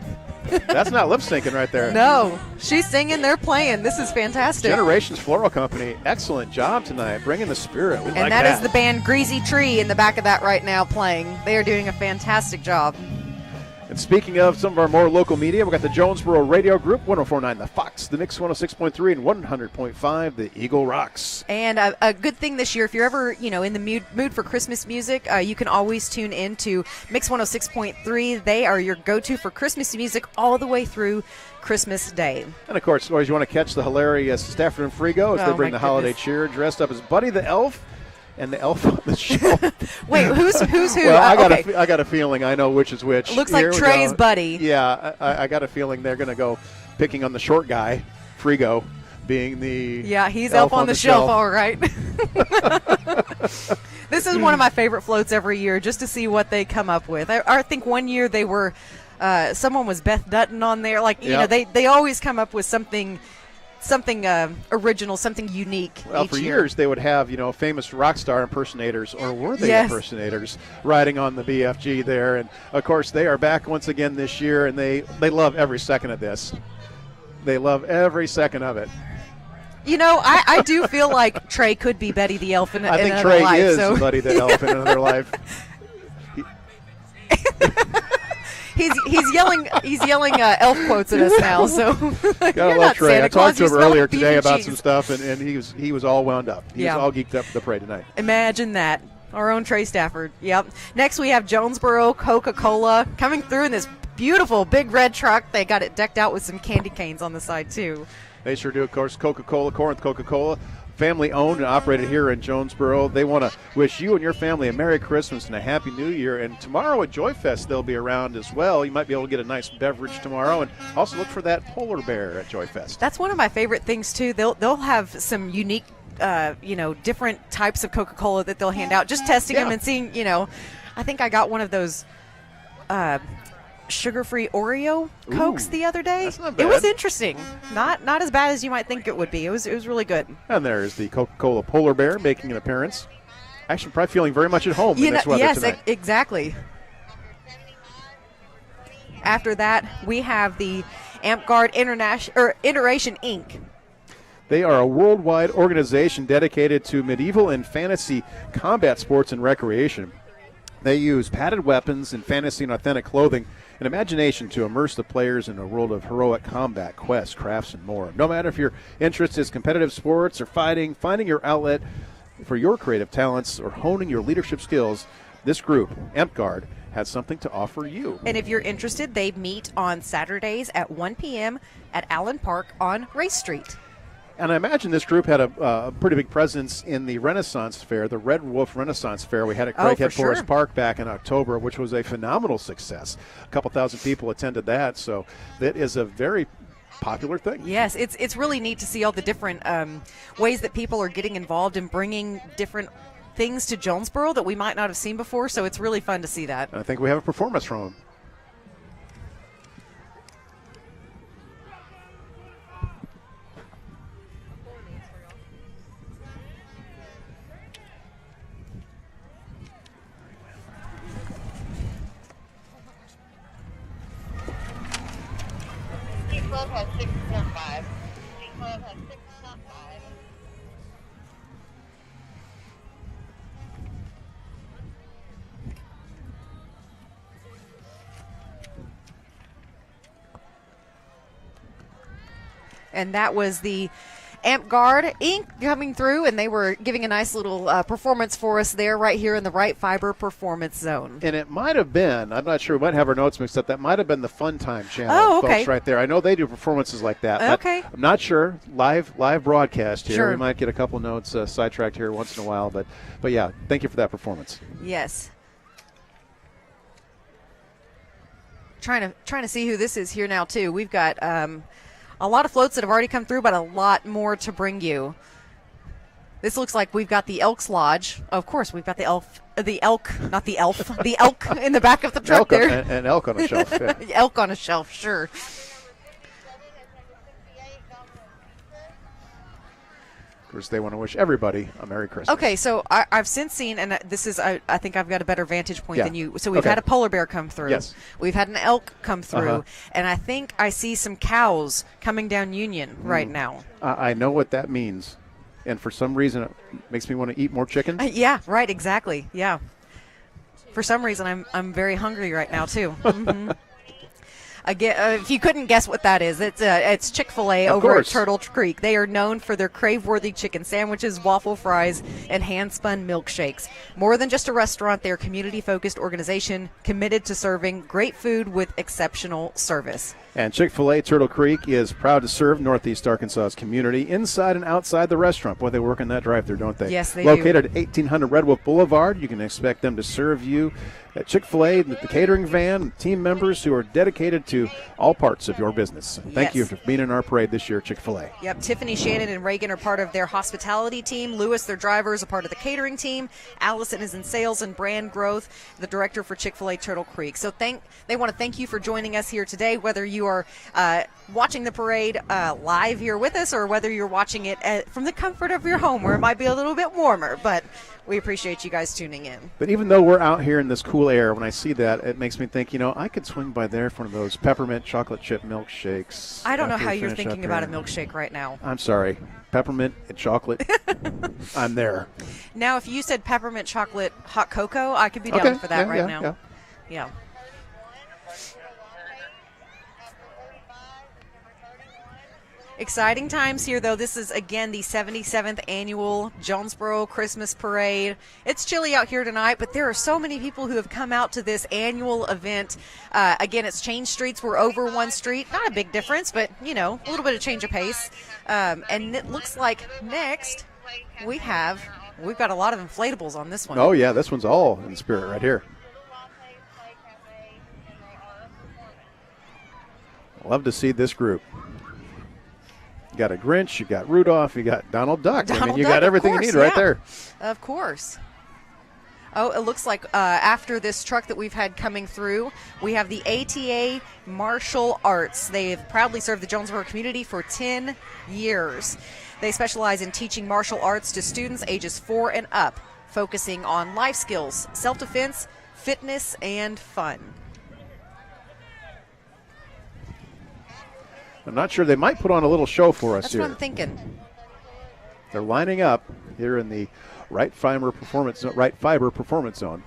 A: That's not lip syncing right there.
B: No, she's singing, they're playing. This is fantastic.
A: Generations Floral Company, excellent job tonight, bringing the spirit. We like
B: and that is the band Greasy Tree in the back of that right now playing. They are doing a fantastic job.
A: And speaking of some of our more local media, we've got the Jonesboro Radio Group, 104.9 The Fox, the Mix 106.3, and 100.5 The Eagle Rocks.
B: And a good thing this year, if you're ever in the mood for Christmas music, you can always tune in to Mix 106.3. They are your go-to for Christmas music all the way through Christmas Day.
A: And, of course, always you want to catch the hilarious Stafford and Frigo as they bring the holiday cheer, dressed up as Buddy the Elf. And the elf on the shelf.
B: Wait, who's who?
A: Well, I got a feeling I know which is which.
B: Looks like Trey's buddy.
A: Yeah, I got a feeling they're going to go picking on the short guy, Frigo, being the
B: he's elf on the shelf, all right. This is one of my favorite floats every year, just to see what they come up with. I think one year they were, someone was Beth Dutton on there. Like, they always come up with something original, something unique.
A: Well, for years they would have, famous rock star impersonators, or were they impersonators, riding on the BFG there. And, of course, they are back once again this year, and they love every second of this. They love every second of it.
B: I do feel like Trey could be Betty the Elf in another life.
A: I think Trey is Buddy the Elf in another life.
B: He's yelling elf quotes at us now. So
A: gotta love Trey. I talked to him earlier today about some stuff, and he was all wound up. He was all geeked up for the parade tonight.
B: Imagine that. Our own Trey Stafford. Yep. Next we have Jonesboro Coca-Cola coming through in this beautiful big red truck. They got it decked out with some candy canes on the side too.
A: They sure do. Of course, Coca-Cola, Corinth Coca-Cola. Family owned and operated here in Jonesboro. They want to wish you and your family a Merry Christmas and a Happy New Year. And tomorrow at Joy Fest, they'll be around as well. You might be able to get a nice beverage tomorrow, and also look for that polar bear at Joy Fest.
B: That's one of my favorite things too. They'll have some unique, different types of Coca-Cola that they'll hand out. Just testing them and seeing. I think I got one of those sugar-free Oreo Cokes the other day.
A: That's not bad.
B: It was interesting. Not as bad as you might think it would be. It was really good.
A: And there's the Coca-Cola Polar Bear making an appearance. Actually, probably feeling very much at home in this weather tonight.
B: Yes, exactly. After that, we have the AmpGuard Iteration Inc.
A: They are a worldwide organization dedicated to medieval and fantasy combat sports and recreation. They use padded weapons and fantasy and authentic clothing and imagination to immerse the players in a world of heroic combat, quests, crafts, and more. No matter if your interest is competitive sports or fighting, finding your outlet for your creative talents, or honing your leadership skills, this group, AmpGuard, has something to offer you.
B: And if you're interested, they meet on Saturdays at 1 p.m. at Allen Park on Race Street.
A: And I imagine this group had a pretty big presence in the Renaissance Fair, the Red Wolf Renaissance Fair we had at Craighead Forest Park back in October, which was a phenomenal success. A couple thousand people attended that, so that is a very popular thing.
B: Yes, it's really neat to see all the different ways that people are getting involved in bringing different things to Jonesboro that we might not have seen before, so it's really fun to see that.
A: I think we have a performance from them.
L: Club has 6.5. G Club has 6.5.
B: And that was the Amp Guard Inc. coming through, and they were giving a nice little performance for us there right here in the Right Fiber Performance Zone.
A: And it might have been, I'm not sure, we might have our notes mixed up, that might have been the Fun Time channel, folks, right there. I know they do performances like that, but I'm not sure. Live broadcast here.
B: Sure.
A: We might get a couple notes sidetracked here once in a while, but yeah, thank you for that performance.
B: Yes. Trying to see who this is here now, too. We've got a lot of floats that have already come through, but a lot more to bring you. This looks like we've got the Elks Lodge. Of course, we've got the elk, not the elf, the elk in the back of the truck there.
A: An elk on a shelf. Yeah.
B: Elk on a shelf, sure.
A: Of course, they want to wish everybody a Merry Christmas.
B: Okay, so I've since seen, and this is, I think I've got a better vantage point than you. So we've had a polar bear come through.
A: Yes.
B: We've had an elk come through. And I think I see some cows coming down Union right now.
A: I know what that means. And for some reason, it makes me want to eat more chicken.
B: Yeah, right, exactly. Yeah. For some reason, I'm very hungry right now, too. Mm-hmm. Again, if you couldn't guess what that is, it's Chick-fil-A over at Turtle Creek. They are known for their crave-worthy chicken sandwiches, waffle fries, and hand-spun milkshakes. More than just a restaurant, they're a community-focused organization committed to serving great food with exceptional service.
A: And Chick-fil-A Turtle Creek is proud to serve Northeast Arkansas's community inside and outside the restaurant. Boy, they work in that drive-thru, don't they?
B: Yes, they
A: Located
B: do.
A: at 1800 Redwood Boulevard, you can expect them to serve you at Chick-fil-A, the catering van, team members who are dedicated to all parts of your business. Thank you for being in our parade this year, Chick-fil-A.
B: Yep, Tiffany, Shannon, and Reagan are part of their hospitality team. Lewis, their driver, is a part of the catering team. Allison is in sales and brand growth, the director for Chick-fil-A Turtle Creek. So they want to thank you for joining us here today, whether you are watching the parade live here with us or whether you're watching it from the comfort of your home where it might be a little bit warmer. But we appreciate you guys tuning in.
A: But even though we're out here in this cool air, when I see that, it makes me think, I could swing by there for one of those peppermint chocolate chip milkshakes.
B: I don't know how you're thinking about a milkshake right now.
A: I'm sorry. Peppermint and chocolate. I'm there.
B: Now, if you said peppermint chocolate hot cocoa, I could be down for that now. Yeah. Exciting times here, though. This is, again, the 77th annual Jonesboro Christmas Parade. It's chilly out here tonight, but there are so many people who have come out to this annual event. Again, it's changed streets. We're over one street. Not a big difference, but, a little bit of change of pace. And it looks like next we've got a lot of inflatables on this one.
A: Oh, yeah, this one's all in spirit right here. Love to see this group. You got a Grinch, you got Rudolph, you got Donald Duck. You got everything you need right there.
B: Of course. Oh, it looks like after this truck that we've had coming through, we have the ATA Martial Arts. They have proudly served the Jonesboro community for 10 years. They specialize in teaching martial arts to students ages 4 and up, focusing on life skills, self-defense, fitness, and fun.
A: I'm not sure. They might put on a little show for us here.
B: That's what I'm thinking.
A: They're lining up here in the Right Fiber Performance Zone.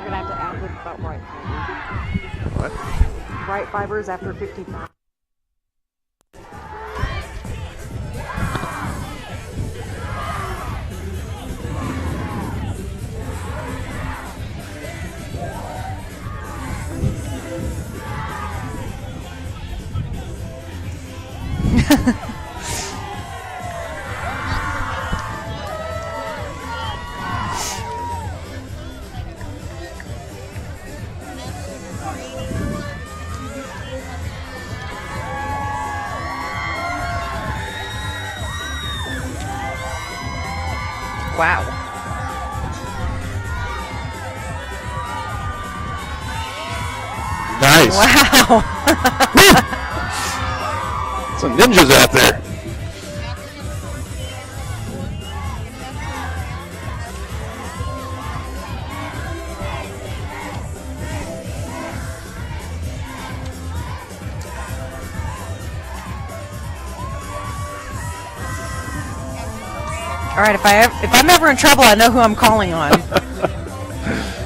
B: You're going to have to add with about right.
A: What?
B: Bright fibers after 55. Wow.
A: Nice.
B: Wow.
A: Some ninjas out there.
B: All right, if I'm ever in trouble, I know who I'm calling on.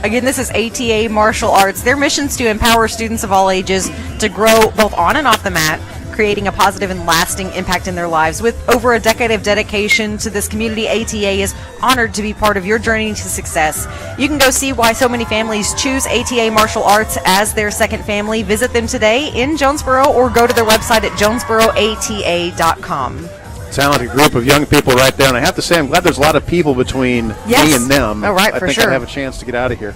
B: Again, this is ATA Martial Arts. Their mission is to empower students of all ages to grow both on and off the mat, creating a positive and lasting impact in their lives. With over a decade of dedication to this community, ATA is honored to be part of your journey to success. You can go see why so many families choose ATA Martial Arts as their second family. Visit them today in Jonesboro or go to their website at jonesboroata.com.
A: Talented group of young people right there, and I have to say I'm glad there's a lot of people between me and them.
B: Oh, right,
A: I
B: for
A: think
B: sure.
A: I have a chance to get out of here.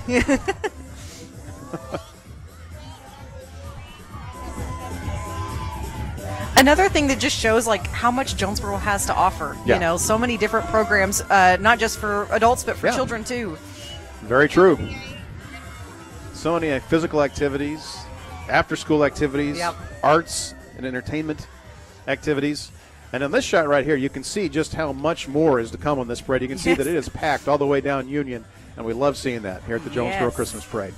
B: Another thing that just shows like how much Jonesboro has to offer.
A: Yeah.
B: You know, so many different programs, not just for adults but for children too.
A: Very true. So many physical activities, after-school activities, arts and entertainment activities. And on this shot right here, you can see just how much more is to come on this parade. You can see that it is packed all the way down Union, and we love seeing that here at the Jonesboro Christmas Parade.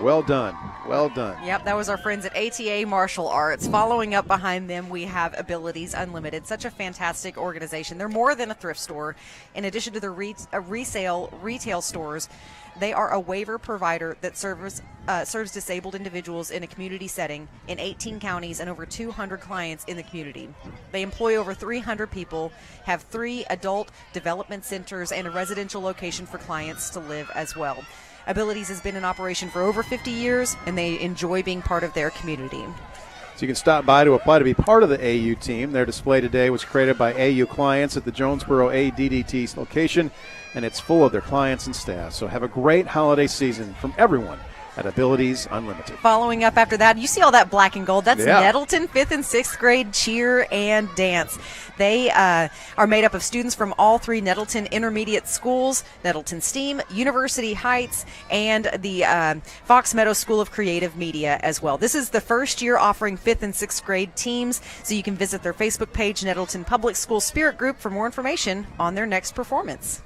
A: Well done. Well done.
B: Yep, that was our friends at ATA Martial Arts. Following up behind them, we have Abilities Unlimited. Such a fantastic organization. They're more than a thrift store. In addition to their resale retail stores, they are a waiver provider that serves disabled individuals in a community setting in 18 counties and over 200 clients in the community. They employ over 300 people, have 3 adult development centers, and a residential location for clients to live as well. Abilities has been in operation for over 50 years, and they enjoy being part of their community.
A: So you can stop by to apply to be part of the AU team. Their display today was created by AU clients at the Jonesboro ADDT location, and it's full of their clients and staff. So have a great holiday season from everyone at Abilities Unlimited.
B: Following up after that, you see all that black and gold. That's Nettleton 5th and 6th grade cheer and dance. They are made up of students from all 3 Nettleton intermediate schools, Nettleton STEAM, University Heights, and the Fox Meadow School of Creative Media as well. This is the first year offering 5th and 6th grade teams, so you can visit their Facebook page, Nettleton Public School Spirit Group, for more information on their next performance.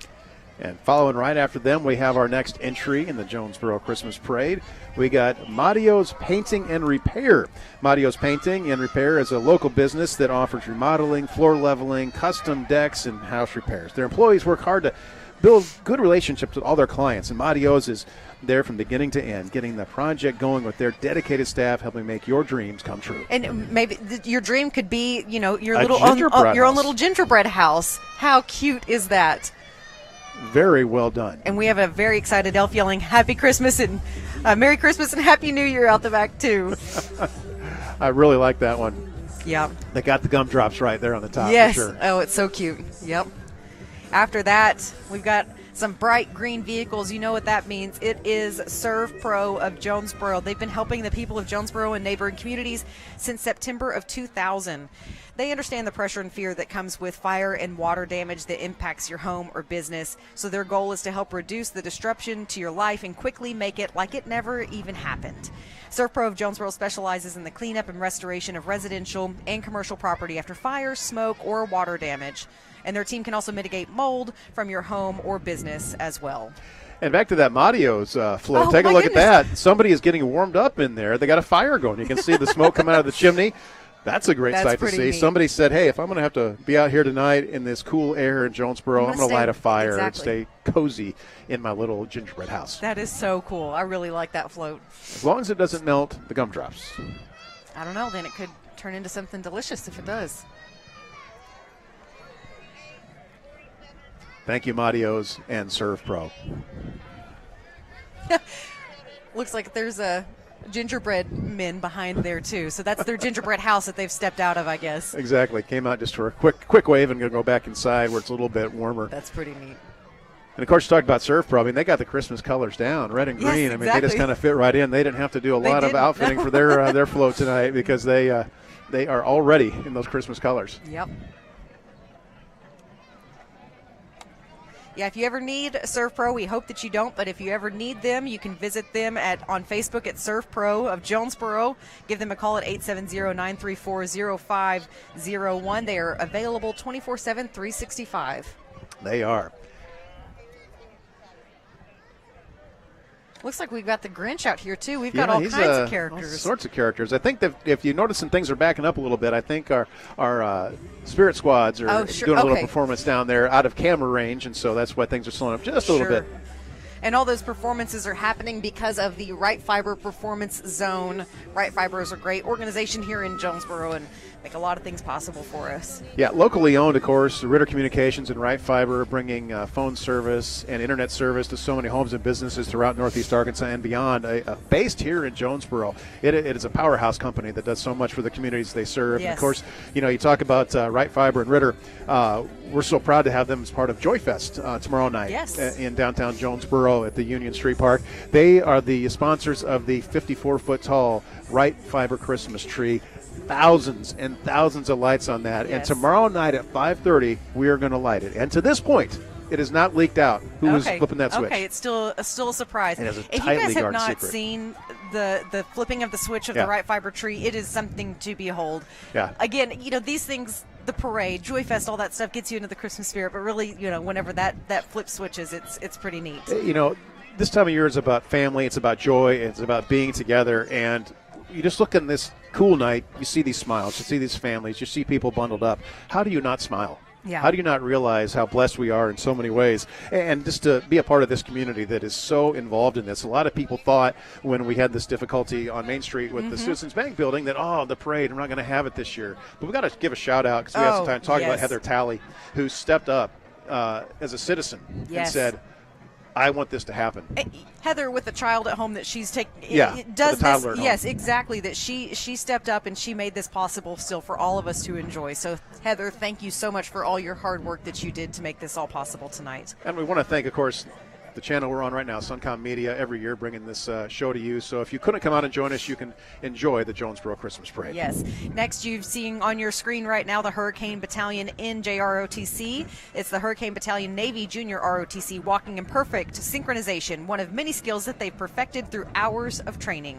A: And following right after them, we have our next entry in the Jonesboro Christmas Parade. We got Matio's Painting and Repair. Matio's Painting and Repair is a local business that offers remodeling, floor leveling, custom decks, and house repairs. Their employees work hard to build good relationships with all their clients, and Matio's is there from beginning to end, getting the project going with their dedicated staff, helping make your dreams come true.
B: And maybe your dream could be, you know, your
A: gingerbread
B: own little gingerbread house. How cute is that?
A: Very well done.
B: And we have a very excited elf yelling Happy Christmas and Merry Christmas and Happy New Year out the back, too.
A: I really like that one.
B: Yeah.
A: They got the gumdrops right there on the top.
B: Yes.
A: For sure.
B: Oh, it's so cute. Yep. After that, we've got some bright green vehicles. You know what that means. It is Serve Pro of Jonesboro. They've been helping the people of Jonesboro and neighboring communities since September of 2000. They understand the pressure and fear that comes with fire and water damage that impacts your home or business. So their goal is to help reduce the disruption to your life and quickly make it like it never even happened. Serve Pro of Jonesboro specializes in the cleanup and restoration of residential and commercial property after fire, smoke, or water damage. And their team can also mitigate mold from your home or business as well.
A: And back to that Matio's float. Take a look at that. Somebody is getting warmed up in there. They got a fire going. You can see the smoke coming out of the chimney. That's a great sight to see.
B: Neat.
A: Somebody said, hey, if I'm going to have to be out here tonight in this cool air in Jonesboro, I'm going to light a fire and stay cozy in my little gingerbread house.
B: That is so cool. I really like that float.
A: As long as it doesn't melt the gumdrops.
B: I don't know. Then it could turn into something delicious if it does.
A: Thank you, Madios and Serve Pro.
B: Looks like there's a gingerbread men behind there too, so that's their gingerbread house that they've stepped out of, I guess.
A: Exactly. Came out just for a quick wave and going to go back inside where it's a little bit warmer.
B: That's pretty neat.
A: And of course, you talked about Surf Pro. I mean, they got the Christmas colors down, red and green.
B: Yes,
A: I mean, they just kind of fit right in. They didn't have to do a lot of outfitting for their float tonight because they are already in those Christmas colors.
B: Yep. Yeah, if you ever need Surf Pro, we hope that you don't, but if you ever need them, you can visit them on Facebook at Surf Pro of Jonesboro. Give them a call at 870-934-0501. They are available 24/7, 365.
A: They are.
B: Looks like we've got the Grinch out here, too. We've got all kinds of characters.
A: All sorts of characters. I think that if you notice some things are backing up a little bit, I think our Spirit Squads are doing a little performance down there out of camera range, and so that's why things are slowing up just a little bit.
B: And all those performances are happening because of the Right Fiber Performance Zone. Right Fiber is a great organization here in Jonesboro and make a lot of things possible for us.
A: Yeah, locally owned, of course. Ritter Communications and Right Fiber bringing phone service and internet service to so many homes and businesses throughout Northeast Arkansas and beyond. Based here in Jonesboro, it is a powerhouse company that does so much for the communities they serve.
B: Yes.
A: And of course, you talk about Right Fiber and Ritter. We're so proud to have them as part of Joy Fest tomorrow night in downtown Jonesboro at the Union Street Park. They are the sponsors of the 54-foot tall Right Fiber Christmas tree. Thousands and thousands of lights on that. And tomorrow night at 5:30, we are going to light it. And to this point, it is not leaked out who was flipping that switch.
B: Okay, it's still a surprise.
A: It is a
B: if you guys have not seen the flipping of the switch of the Right Fiber tree, it is something to behold.
A: Yeah.
B: Again, these things, the parade, Joy Fest, all that stuff gets you into the Christmas spirit. But really, whenever that flip switches, it's pretty neat.
A: This time of year is about family. It's about joy. It's about being together. And you just look in this cool night, you see these smiles, you see these families, you see people bundled up. How do you not smile?
B: Yeah.
A: How do you not realize how blessed we are in so many ways? And just to be a part of this community that is so involved in this. A lot of people thought when we had this difficulty on Main Street with the Citizens Bank building that, the parade, we're not going to have it this year. But we've got to give a shout out because we had some time talking about Heather Talley, who stepped up as a citizen and said, I want this to happen.
B: Heather, with a child at home that she's taking,
A: does this.
B: Yes, exactly. That she stepped up and she made this possible still for all of us to enjoy. So, Heather, thank you so much for all your hard work that you did to make this all possible tonight.
A: And we want to thank, of course, the channel we're on right now, Suncom Media, every year bringing this show to you. So if you couldn't come out and join us, you can enjoy the Jonesboro Christmas Parade.
B: Yes. Next, you've seen on your screen right now the Hurricane Battalion NJROTC. It's the Hurricane Battalion Navy Junior ROTC walking in perfect synchronization, one of many skills that they've perfected through hours of training.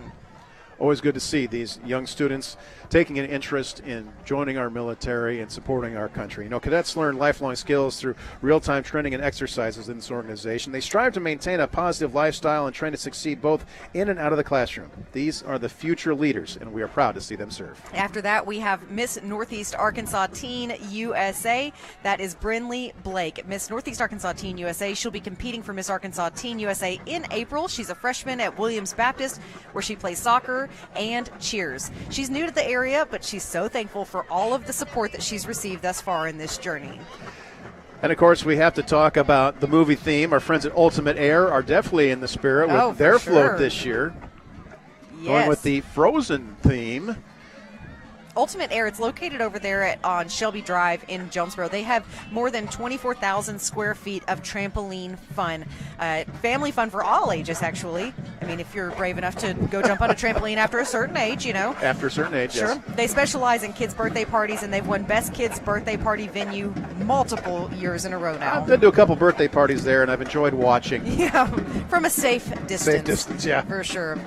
A: Always good to see these young students taking an interest in joining our military and supporting our country. Cadets learn lifelong skills through real-time training and exercises in this organization. They strive to maintain a positive lifestyle and train to succeed both in and out of the classroom. These are the future leaders, and we are proud to see them serve.
B: After that, we have Miss Northeast Arkansas Teen USA. That is Brinley Blake. Miss Northeast Arkansas Teen USA. She'll be competing for Miss Arkansas Teen USA in April. She's a freshman at Williams Baptist, where she plays soccer and cheers. She's new to the area, but she's so thankful for all of the support that she's received thus far in this journey.
A: And, of course, we have to talk about the movie theme. Our friends at Ultimate Air are definitely in the spirit with their float this year.
B: Yes.
A: Going with the Frozen theme.
B: Ultimate Air, it's located over there on Shelby Drive in Jonesboro. They have more than 24,000 square feet of trampoline fun. Family fun for all ages, actually. I mean, if you're brave enough to go jump on a trampoline after a certain age,
A: After a certain age,
B: sure.
A: Yes.
B: They specialize in kids' birthday parties, and they've won Best Kids Birthday Party Venue multiple years in a row now.
A: I've been to a couple birthday parties there, and I've enjoyed watching.
B: Yeah, from a safe distance.
A: Safe distance, yeah.
B: For sure.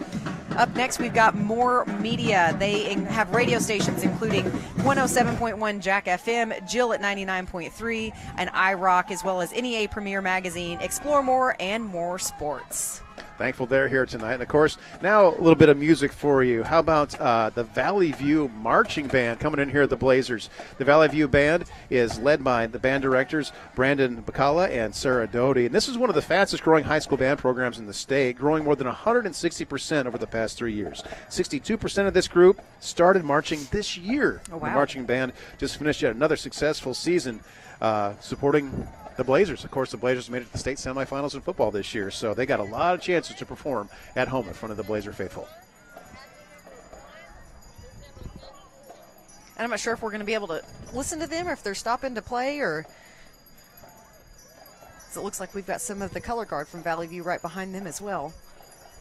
B: Up next, we've got more media. They have radio stations including 107.1 Jack FM, Jill at 99.3, and iRock, as well as NEA Premier Magazine, Explore More, and more sports.
A: Thankful they're here tonight. And, of course, now a little bit of music for you. How about the Valley View Marching Band coming in here at the Blazers? The Valley View Band is led by the band directors Brandon Bacala and Sarah Doty. And this is one of the fastest-growing high school band programs in the state, growing more than 160% over the past 3 years. 62% of this group started marching this year.
B: Oh, wow.
A: The marching band just finished yet another successful season supporting the Blazers. Of course, the Blazers made it to the state semifinals in football this year, so they got a lot of chances to perform at home in front of the Blazer faithful.
B: And I'm not sure if we're going to be able to listen to them or if they're stopping to play or. So it looks like we've got some of the color guard from Valley View right behind them as well.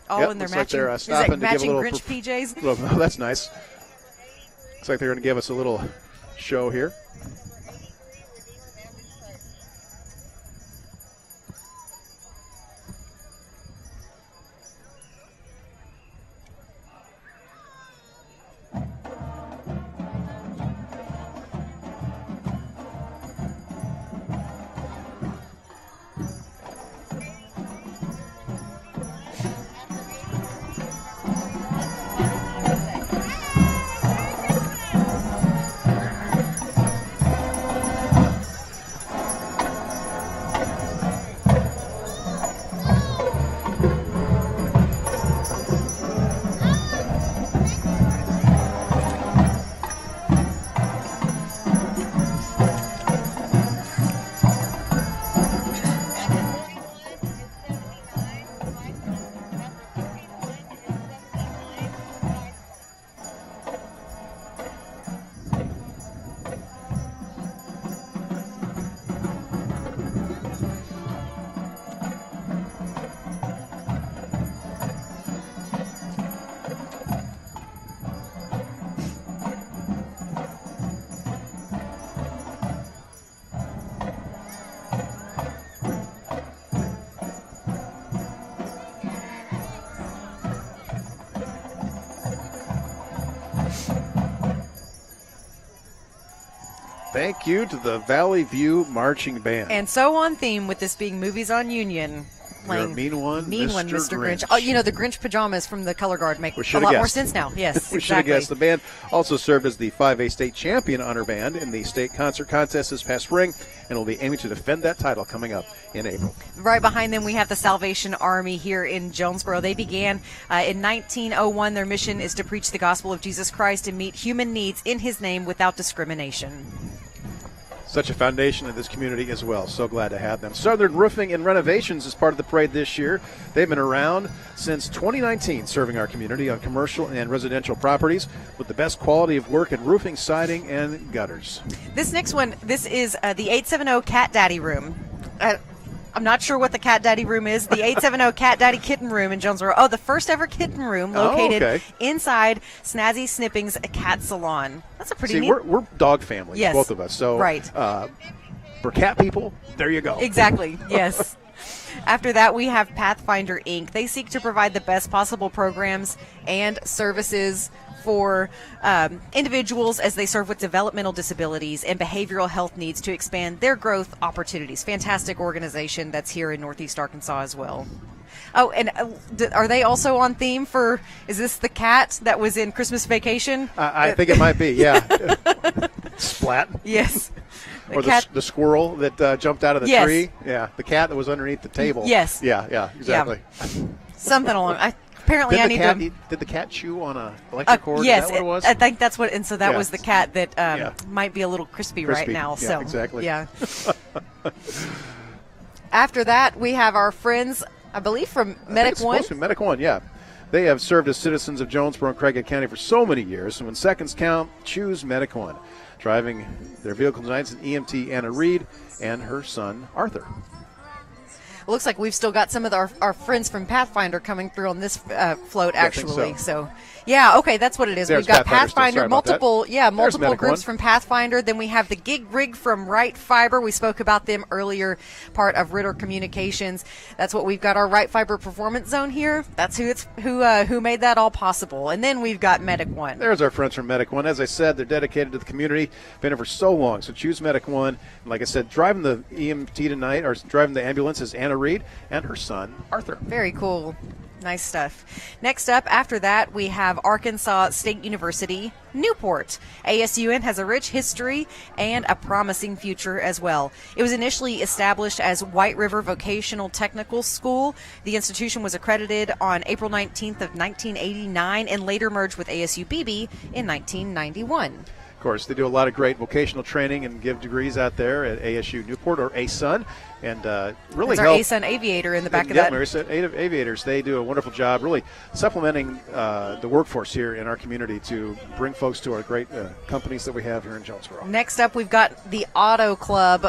B: All in their matching,
A: like they're,
B: matching Grinch PJs.
A: Oh, that's nice. Looks like they're going to give us a little show here. Thank you to the Valley View Marching Band.
B: And so on theme with this being Movies on Union.
A: You're a mean one,
B: Mr. Grinch. Oh, you know, the Grinch pajamas from the color guard make a lot more sense now. Yes,
A: we should have guessed. The band also served as the 5A state champion honor band in the state concert contest this past spring and will be aiming to defend that title coming up in April.
B: Right behind them, we have the Salvation Army here in Jonesboro. They began in 1901. Their mission is to preach the gospel of Jesus Christ and meet human needs in his name without discrimination.
A: Such a foundation in this community as well. So glad to have them. Southern Roofing and Renovations is part of the parade this year. They've been around since 2019, serving our community on commercial and residential properties with the best quality of work in roofing, siding, and gutters.
B: This next one, this is the 870 Cat Daddy Room. I'm not sure what the Cat Daddy Room is. The 870 Cat Daddy Kitten Room in Jonesboro. Oh, the first ever kitten room located inside Snazzy Snipping's Cat Salon. That's a pretty neat.
A: We're dog families,
B: yes,
A: both of us. So
B: right.
A: For cat people, there you go.
B: Exactly, yes. After that, we have Pathfinder Inc. They seek to provide the best possible programs and services for individuals as they serve with developmental disabilities and behavioral health needs to expand their growth opportunities. Fantastic organization that's here in Northeast Arkansas as well. Oh, and are they also on theme for, is this the cat that was in Christmas Vacation?
A: I think it might be, yeah. Splat.
B: Yes.
A: Or the squirrel that jumped out of the tree. Yeah, the cat that was underneath the table.
B: Yes.
A: Yeah, exactly.
B: Yeah. Something along. Apparently,
A: did the cat chew on a electric cord?
B: Yes,
A: is that what it was?
B: I think that's what. And so that was the cat that might be a little crispy right now.
A: Yeah,
B: so
A: exactly.
B: Yeah. After that, we have our friends, I believe, from Medic One.
A: Supposed to be Medic One, yeah. They have served as citizens of Jonesboro and Craighead County for so many years. And when seconds count, choose Medic One. Driving their vehicle tonight is an EMT Anna Reed and her son Arthur.
B: It looks like we've still got some of our friends from Pathfinder coming through on this float, actually. So, yeah, okay, that's what it is.
A: There's
B: We've got
A: Pathfinder,
B: multiple groups
A: one.
B: from Pathfinder. Then we have the Gig Rig from Right Fiber. We spoke about them earlier, part of Ritter Communications. That's what we've got, our Right Fiber Performance Zone here. That's who made that all possible. And then we've got Medic One.
A: There's our friends from Medic One. As I said, they're dedicated to the community. Been here for so long. So choose Medic One. And like I said, driving the EMT tonight, or driving the ambulance is Anna Reed and her son, Arthur.
B: Very cool. Nice stuff. Next up, after that, we have Arkansas State University, Newport. ASUN has a rich history and a promising future as well. It was initially established as White River Vocational Technical School. The institution was accredited on April 19th of 1989 and later merged with ASU-BB in 1991.
A: Of course, they do a lot of great vocational training and give degrees out there at ASU Newport, or ASUN, and really
B: That's our
A: help.
B: ASUN Aviator in the back of
A: Yeah,
B: that.
A: Mary said Aviators. They do a wonderful job really supplementing the workforce here in our community to bring folks to our great companies that we have here in Jonesboro.
B: Next up, we've got the Auto Club.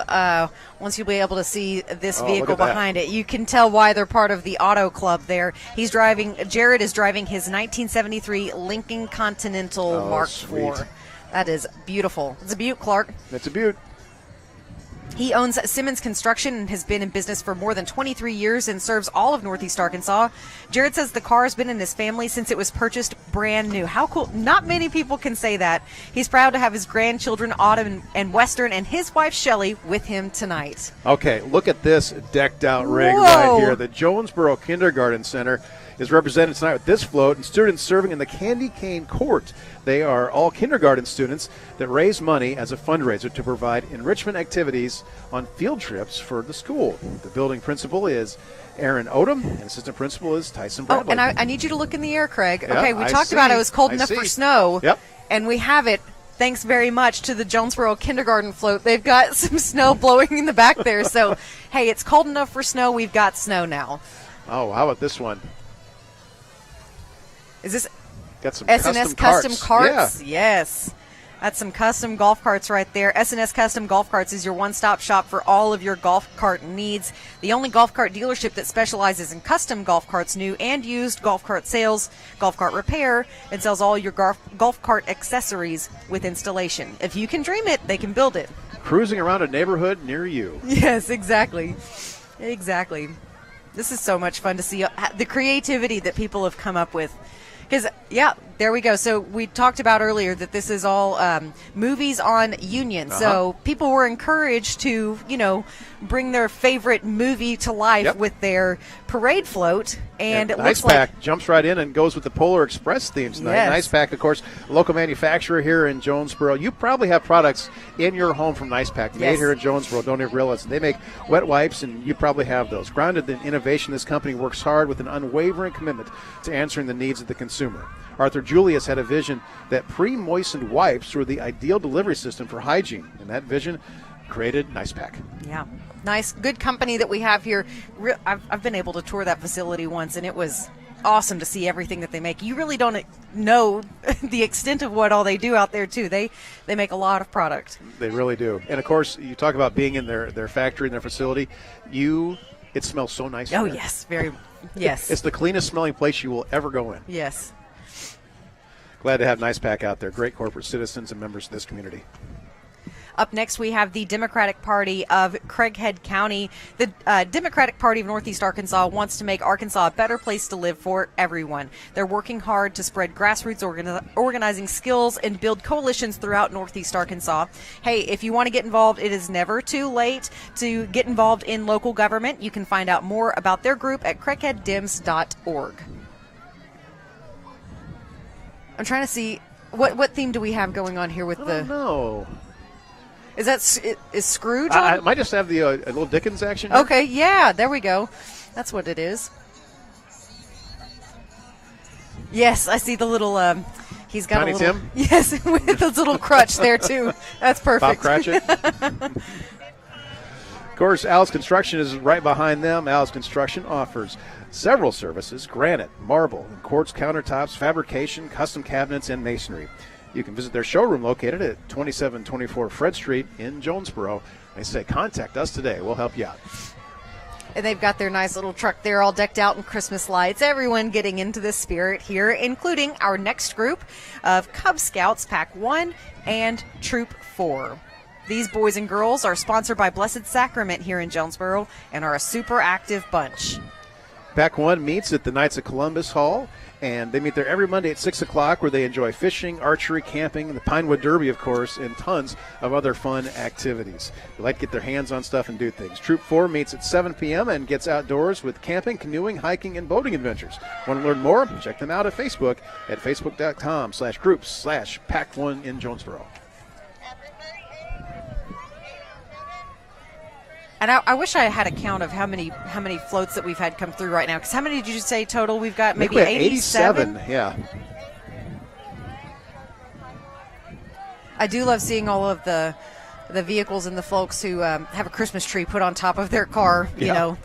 B: Once you'll be able to see this vehicle behind it, you can tell why they're part of the Auto Club there. Jared is driving his 1973 Lincoln Continental Mark IV. That is beautiful. It's a beaut, Clark.
A: It's a beaut.
B: He owns Simmons Construction and has been in business for more than 23 years and serves all of Northeast Arkansas. Jared says the car has been in his family since it was purchased brand new. How cool. Not many people can say that. He's proud to have his grandchildren, Autumn and Western, and his wife, Shelley, with him tonight.
A: Okay, look at this decked out rig
B: Whoa.
A: right here. The Jonesboro Kindergarten Center is represented tonight with this float and students serving in the Candy Cane Court. They are all kindergarten students that raise money as a fundraiser to provide enrichment activities on field trips for the school. The building principal is Aaron Odom, and assistant principal is Tyson Bradley.
B: Oh, and I need you to look in the air, Craig.
A: Yeah,
B: okay, we
A: I
B: talked
A: see.
B: about it was cold
A: I
B: enough
A: see.
B: for snow.
A: Yep.
B: And we have it. Thanks very much to the Jonesboro Kindergarten float. They've got some snow blowing in the back there. So, hey, it's cold enough for snow. We've got snow now.
A: Oh, how about this one?
B: Is this
A: Got some
B: S&S Custom Carts?
A: Yeah.
B: Yes. That's some custom golf carts right there. S&S Custom Golf Carts is your one-stop shop for all of your golf cart needs. The only golf cart dealership that specializes in custom golf carts, new and used, golf cart sales, golf cart repair, and sells all your golf cart accessories with installation. If you can dream it, they can build it.
A: Cruising around a neighborhood near you.
B: Yes, exactly. Exactly. This is so much fun to see the creativity that people have come up with. Because, yeah, there we go. So we talked about earlier that this is all movies on Union. So people were encouraged to, bring their favorite movie to life with their parade float. And it looks like
A: Nice Pack jumps right in and goes with the Polar Express theme tonight.
B: Yes.
A: Nice Pack, of course, a local manufacturer here in Jonesboro. You probably have products in your home from Nice Pack made here in Jonesboro. Don't even realize it. They make wet wipes, and you probably have those. Grounded in innovation, this company works hard with an unwavering commitment to answering the needs of the consumer. Arthur Julius had a vision that pre-moistened wipes were the ideal delivery system for hygiene, and that vision created Nice Pack.
B: Yeah. Nice, good company that we have here. I've been able to tour that facility once, and it was awesome to see everything that they make. You really don't know the extent of what all they do out there, too. They make a lot of product.
A: They really do. And, of course, you talk about being in their factory, in their facility. It smells so nice.
B: Oh,
A: there.
B: yes. Yes.
A: It's the cleanest smelling place you will ever go in.
B: Yes.
A: Glad to have Nice Pack out there. Great corporate citizens and members of this community.
B: Up next, we have the Democratic Party of Craighead County. The Democratic Party of Northeast Arkansas wants to make Arkansas a better place to live for everyone. They're working hard to spread grassroots organizing skills and build coalitions throughout Northeast Arkansas. Hey, if you want to get involved, it is never too late to get involved in local government. You can find out more about their group at craigheaddems.org. I'm trying to see, what theme do we have going on here with
A: I don't know.
B: Is Scrooge
A: I
B: on?
A: might just have the a little Dickens action.
B: Okay, yeah, there we go. That's what it is. Yes, I see the little. He's got
A: Tiny
B: a little.
A: Tim?
B: Yes, with his little crutch there too. That's perfect.
A: Bob Cratchit. Of course, Al's Construction is right behind them. Al's Construction offers several services: granite, marble, and quartz countertops, fabrication, custom cabinets, and masonry. You can visit their showroom located at 2724 Fred Street in Jonesboro. They say, contact us today. We'll help you out.
B: And they've got their nice little truck there all decked out in Christmas lights. Everyone getting into the spirit here, including our next group of Cub Scouts, Pack 1 and Troop 4. These boys and girls are sponsored by Blessed Sacrament here in Jonesboro and are a super active bunch.
A: Pack One meets at the Knights of Columbus Hall, and they meet there every Monday at 6 o'clock, where they enjoy fishing, archery, camping, the Pinewood Derby, of course, and tons of other fun activities. They like to get their hands on stuff and do things. Troop 4 meets at 7 p.m. and gets outdoors with camping, canoeing, hiking, and boating adventures. Want to learn more? Check them out at Facebook at facebook.com/groups/Pack1 in Jonesboro.
B: And I wish I had a count of how many floats that we've had come through right now. Because how many did you say total? We've got maybe 87?
A: Yeah.
B: I do love seeing all of the vehicles and the folks who have a Christmas tree put on top of their car, you know,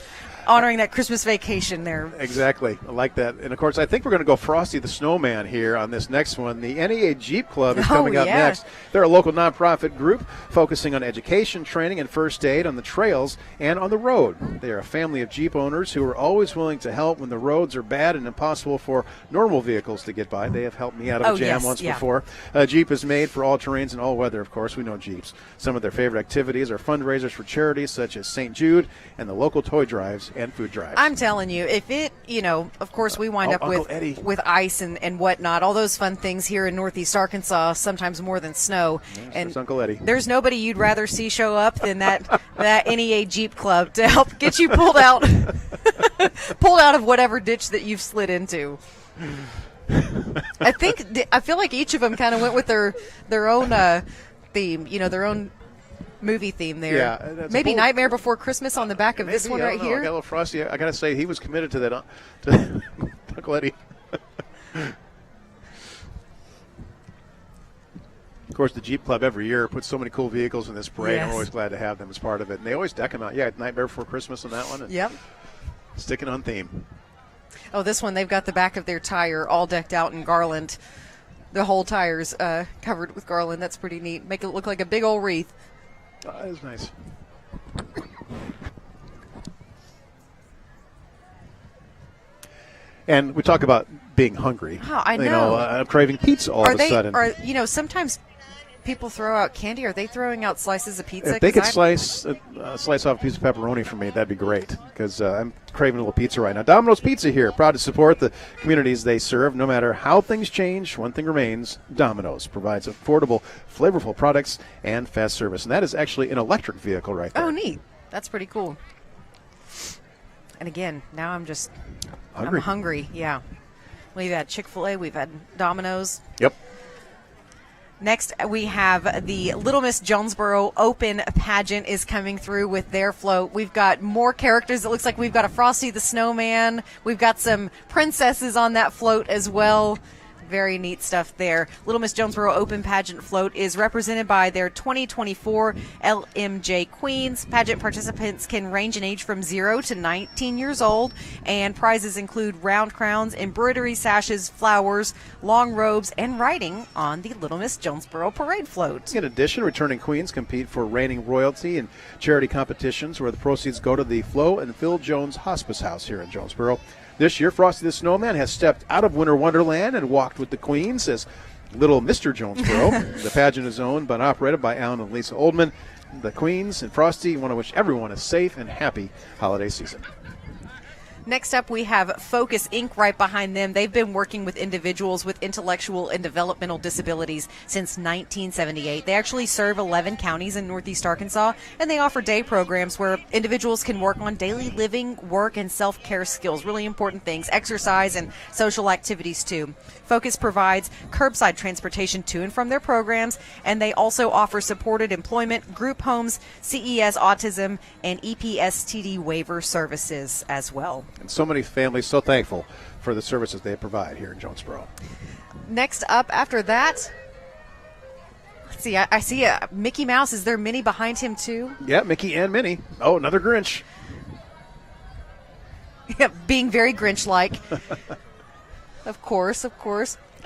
B: honoring that Christmas vacation there.
A: Exactly. I like that. And, of course, I think we're going to go Frosty the Snowman here on this next one. The NEA Jeep Club is coming up next. They're a local nonprofit group focusing on education, training, and first aid on the trails and on the road. They are a family of Jeep owners who are always willing to help when the roads are bad and impossible for normal vehicles to get by. They have helped me out of a jam once before. Jeep is made for all terrains and all weather, of course. We know Jeeps. Some of their favorite activities are fundraisers for charities such as St. Jude and the local toy drives and food drives.
B: I'm telling you, if it, you know, of course we wind up with ice and whatnot, all those fun things here in Northeast Arkansas, sometimes more than snow.
A: And Uncle Eddie.
B: There's nobody you'd rather see show up than that NEA Jeep Club to help get you pulled out of whatever ditch that you've slid into. I feel like each of them kind of went with their own theme, you know, their own movie theme there.
A: Yeah,
B: maybe Nightmare Before Christmas on the back of this one right here.
A: I got a little Frosty. I got to say, he was committed to that. To Uncle Eddie. Of course, the Jeep Club every year puts so many cool vehicles in this parade. I'm always glad to have them as part of it. And they always deck them out. Yeah, Nightmare Before Christmas on that one.
B: Yep.
A: Sticking on theme.
B: Oh, this one, they've got the back of their tire all decked out in garland. The whole tire's covered with garland. That's pretty neat. Make it look like a big old wreath.
A: That is nice. And we talk about being hungry.
B: Oh, I know.
A: You know, I'm craving pizza all of a sudden.
B: You know, sometimes people throw out candy. Are they throwing out slices of pizza?
A: If they could slice off a piece of pepperoni for me, that'd be great, because I'm craving a little pizza right now. Domino's Pizza here, proud to support the communities they serve. No matter how things change, one thing remains: Domino's provides affordable, flavorful products and fast service. And that is actually an electric vehicle right there.
B: Oh, neat. That's pretty cool. And again, now I'm hungry. Yeah. We've had Chick-fil-A. We've had Domino's.
A: Yep.
B: Next, we have the Little Miss Jonesboro Open Pageant is coming through with their float. We've got more characters. It looks like we've got a Frosty the Snowman. We've got some princesses on that float as well. Very neat stuff there. Little Miss Jonesboro Open Pageant Float is represented by their 2024 LMJ Queens. Pageant participants can range in age from 0 to 19 years old, and prizes include round crowns, embroidery sashes, flowers, long robes, and riding on the Little Miss Jonesboro Parade Float.
A: In addition, returning queens compete for reigning royalty and charity competitions, where the proceeds go to the Flo and Phil Jones Hospice House here in Jonesboro. This year, Frosty the Snowman has stepped out of Winter Wonderland and walked with the Queens as Little Mr. Jonesboro. The pageant is owned but operated by Alan and Lisa Oldman. The Queens and Frosty want to wish everyone a safe and happy holiday season.
B: Next up, we have Focus Inc. right behind them. They've been working with individuals with intellectual and developmental disabilities since 1978. They actually serve 11 counties in Northeast Arkansas, and they offer day programs where individuals can work on daily living, work, and self-care skills, really important things, exercise and social activities too. Focus provides curbside transportation to and from their programs, and they also offer supported employment, group homes, CES autism, and EPSTD waiver services as well.
A: And so many families so thankful for the services they provide here in Jonesboro.
B: Next up after that, let's see, I see a Mickey Mouse. Is there Minnie behind him too?
A: Yeah, Mickey and Minnie. Oh, another Grinch.
B: Yeah, being very Grinch-like. Of course.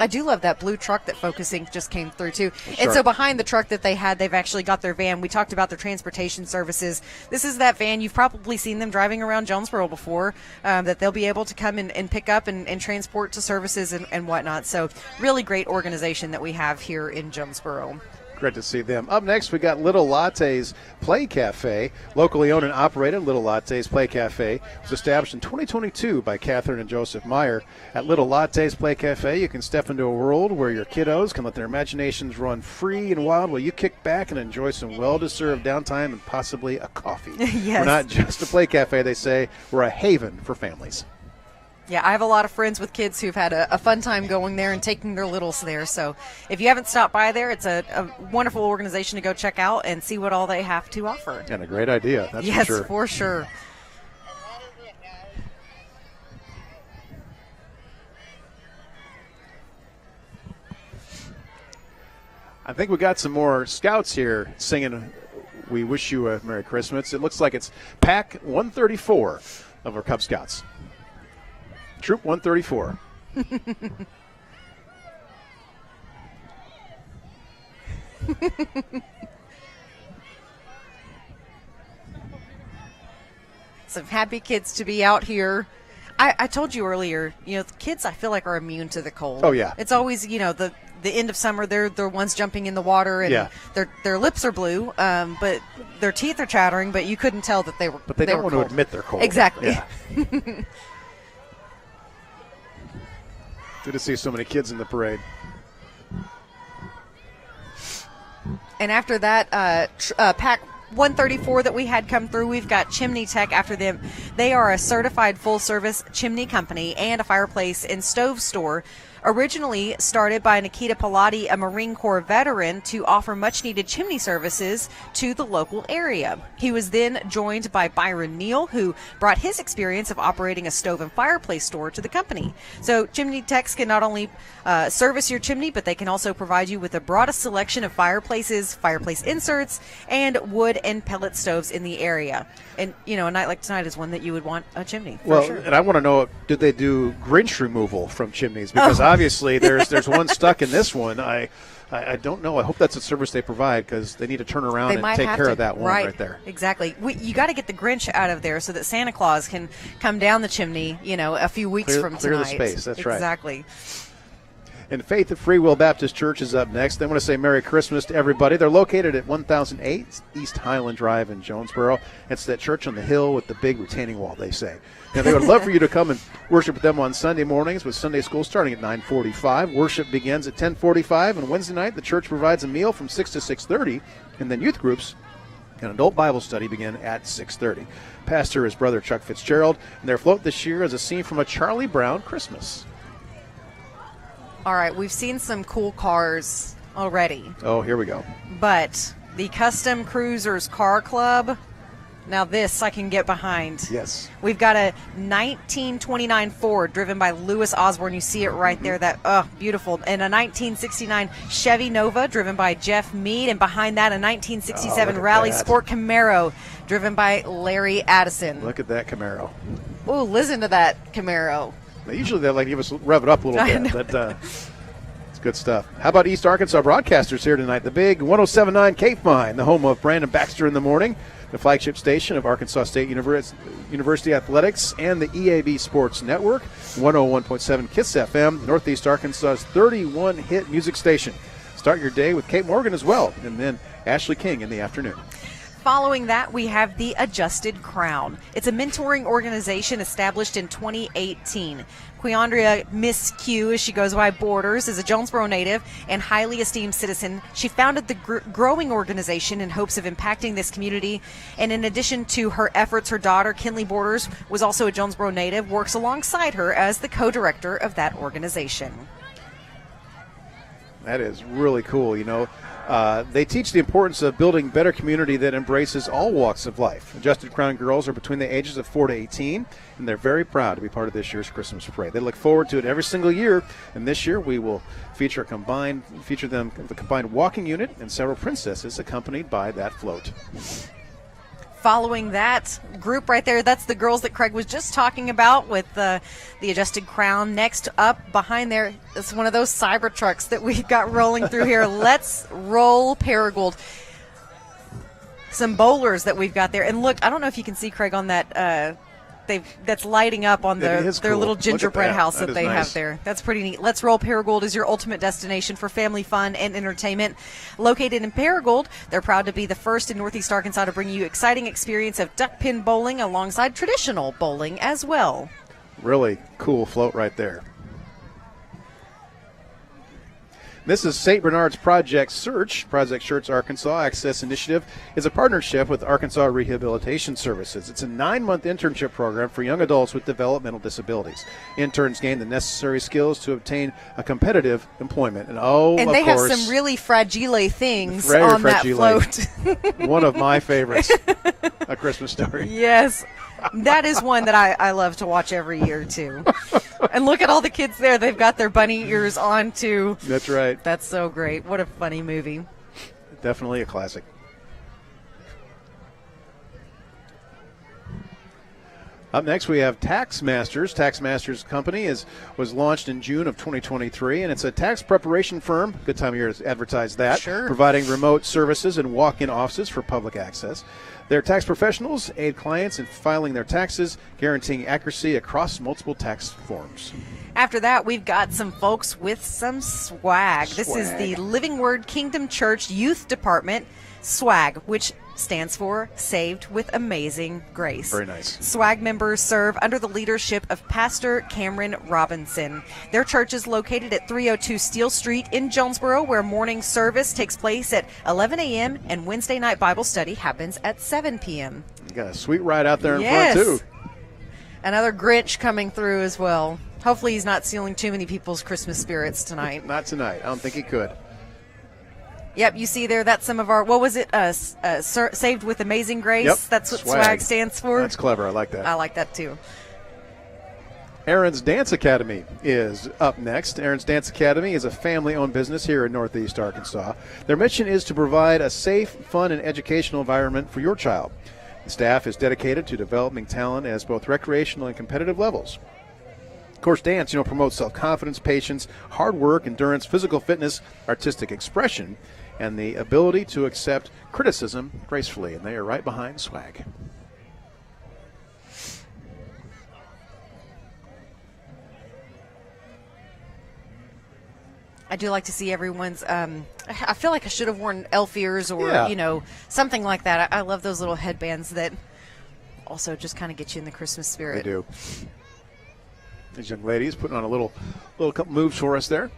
B: I do love that blue truck that Focus Inc. just came through, too. Sure. And so behind the truck that they had, they've actually got their van. We talked about their transportation services. This is that van. You've probably seen them driving around Jonesboro before, that they'll be able to come and pick up and transport to services and whatnot. So really great organization that we have here in Jonesboro.
A: Great to see them. Up next, we got Little Latte's Play Cafe. Locally owned and operated, Little Latte's Play Cafe was established in 2022 by Catherine and Joseph Meyer. At Little Latte's Play Cafe, you can step into a world where your kiddos can let their imaginations run free and wild while you kick back and enjoy some well-deserved downtime and possibly a coffee.
B: Yes.
A: We're not just a play cafe, they say. We're a haven for families.
B: Yeah, I have a lot of friends with kids who've had a fun time going there and taking their littles there. So if you haven't stopped by there, it's a wonderful organization to go check out and see what all they have to offer.
A: And a great idea, that's
B: yes,
A: for sure.
B: For sure.
A: I think we got some more scouts here singing "We Wish You a Merry Christmas." It looks like it's Pack 134 of our Cub Scouts. Troop 134.
B: Some happy kids to be out here. I told you earlier, the kids I feel like are immune to the cold.
A: Oh, yeah.
B: It's always, the end of summer, they're the ones jumping in the water and their lips are blue, but their teeth are chattering, but you couldn't tell that they were
A: But they don't want
B: cold.
A: to admit they're cold.
B: Exactly.
A: Yeah. Good to see so many kids in the parade.
B: And after that, Pack 134 that we had come through, we've got Chimney Tech after them. They are a certified full-service chimney company and a fireplace and stove store. Originally started by Nikita Pilati, a Marine Corps veteran, to offer much-needed chimney services to the local area. He was then joined by Byron Neal, who brought his experience of operating a stove and fireplace store to the company. So Chimney Techs can not only service your chimney, but they can also provide you with the broadest selection of fireplaces, fireplace inserts, and wood and pellet stoves in the area. And, a night like tonight is one that you would want a chimney, for sure.
A: And I want to know, did they do Grinch removal from chimneys? Because obviously there's one stuck in this one. I don't know. I hope that's a service they provide because they need to turn around and take care of that one right there.
B: Exactly. You got to get the Grinch out of there so that Santa Claus can come down the chimney, a few weeks from tonight.
A: Clear the space. That's right.
B: Exactly.
A: And Faith of Free Will Baptist Church is up next. They want to say Merry Christmas to everybody. They're located at 1008 East Highland Drive in Jonesboro. It's that church on the hill with the big retaining wall, they say. And they would love for you to come and worship with them on Sunday mornings with Sunday school starting at 9:45. Worship begins at 10:45. And Wednesday night, the church provides a meal from 6 to 6:30. And then youth groups and adult Bible study begin at 6:30. Pastor is Brother Chuck Fitzgerald. And their float this year is a scene from a Charlie Brown Christmas.
B: All right, we've seen some cool cars already.
A: Oh, here we go.
B: But the Custom Cruisers Car Club, now this I can get behind.
A: Yes.
B: We've got a 1929 Ford driven by Louis Osborne. You see it right there. That beautiful. And a 1969 Chevy Nova driven by Jeff Mead. And behind that, a 1967 Rally Sport Camaro driven by Larry Addison.
A: Look at that Camaro.
B: Oh, listen to that Camaro.
A: Usually they like to give us rev it up a little bit, but it's good stuff. How about East Arkansas Broadcasters here tonight? The big 107.9 Cape Mine, the home of Brandon Baxter in the morning, the flagship station of Arkansas State University Athletics and the EAB Sports Network, 101.7 KISS FM, Northeast Arkansas's 31-hit music station. Start your day with Kate Morgan as well, and then Ashley King in the afternoon.
B: Following that, we have the Adjusted Crown. It's a mentoring organization established in 2018. Queandria Miss Q, as she goes by Borders, is a Jonesboro native and highly esteemed citizen. She founded the growing organization in hopes of impacting this community. And in addition to her efforts, her daughter, Kinley Borders, was also a Jonesboro native, works alongside her as the co-director of that organization.
A: That is really cool, They teach the importance of building a better community that embraces all walks of life. Adjusted Crown girls are between the ages of 4 to 18, and they're very proud to be part of this year's Christmas parade. They look forward to it every single year, and this year we will feature them the combined walking unit and several princesses accompanied by that float.
B: Following that group right there, that's the girls that Craig was just talking about with the Adjusted Crown. Next up behind there, it's one of those cyber trucks that we've got rolling through here. Let's roll Paragould. Some bowlers that we've got there. And look, I don't know if you can see, Craig, on that that's lighting up on their
A: cool.
B: little gingerbread house that they
A: nice.
B: have there. That's pretty neat. Let's Roll Paragould is your ultimate destination for family fun and entertainment. Located in Paragould, they're proud to be the first in Northeast Arkansas to bring you exciting experience of duck pin bowling alongside traditional bowling as well.
A: Really cool float right there. This is St. Bernard's Project Search. Project Search Arkansas Access Initiative is a partnership with Arkansas Rehabilitation Services. It's a 9-month internship program for young adults with developmental disabilities. Interns gain the necessary skills to obtain a competitive employment. And
B: they
A: course,
B: have some really fragile things
A: very
B: on
A: fragile.
B: that float.
A: One of my favorites, A Christmas Story.
B: Yes. That is one that I love to watch every year, too. And look at all the kids there. They've got their bunny ears on, too.
A: That's right.
B: That's so great. What a funny movie.
A: Definitely a classic. Up next, we have Tax Masters. Tax Masters Company was launched in June of 2023, and it's a tax preparation firm. Good time of year to advertise that.
B: Sure.
A: Providing remote services and walk-in offices for public access. Their tax professionals aid clients in filing their taxes, guaranteeing accuracy across multiple tax forms.
B: After that, we've got some folks with some swag. This is the Living Word Kingdom Church Youth Department SWAG, which stands for Saved with Amazing Grace.
A: Very nice.
B: SWAG members serve under the leadership of Pastor Cameron Robinson. Their church is located at 302 Steel Street in Jonesboro, where morning service takes place at 11 a.m. and Wednesday night Bible study happens at 7 p.m.
A: You got a sweet ride out there in front, too.
B: Another Grinch coming through as well. Hopefully he's not stealing too many people's Christmas spirits tonight.
A: Not tonight. I don't think he could.
B: Yep, you see there, that's some of our, what was it, Saved with Amazing Grace?
A: Yep.
B: That's what SWAG stands for.
A: That's clever. I like that.
B: I like that, too.
A: Aaron's Dance Academy is up next. Aaron's Dance Academy is a family-owned business here in Northeast Arkansas. Their mission is to provide a safe, fun, and educational environment for your child. The staff is dedicated to developing talent as both recreational and competitive levels. Of course, dance, promotes self-confidence, patience, hard work, endurance, physical fitness, artistic expression, and the ability to accept criticism gracefully. And they are right behind SWAG.
B: I do like to see everyone's, I feel like I should have worn elf ears or, something like that. I love those little headbands that also just kind of get you in the Christmas spirit.
A: They do. These young ladies putting on a little couple moves for us there.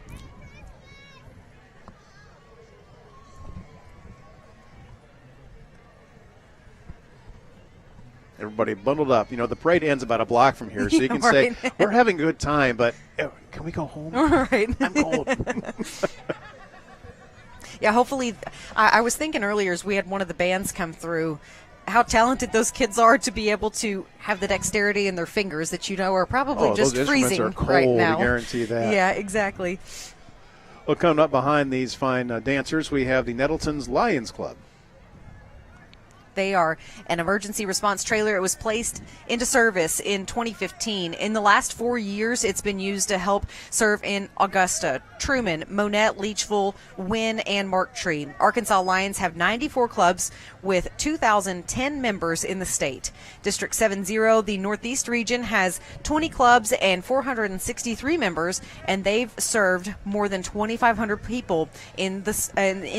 A: Everybody bundled up. The parade ends about a block from here, so you can say, we're having a good time, but can we go home?
B: All right.
A: I'm cold.
B: Yeah, hopefully, I was thinking earlier as we had one of the bands come through, how talented those kids are to be able to have the dexterity in their fingers that are probably just
A: those
B: freezing
A: are cold,
B: right now.
A: I guarantee that.
B: Yeah, exactly.
A: Well, coming up behind these fine dancers, we have the Nettleton's Lions Club.
B: They are an emergency response trailer. It was placed into service in 2015. In the last 4 years, it's been used to help serve in Augusta, Truman, Monette, Leachville, Wynne, and Marktree. Arkansas Lions have 94 clubs with 2,010 members in the state. District 70, the Northeast region, has 20 clubs and 463 members, and they've served more than 2,500 people in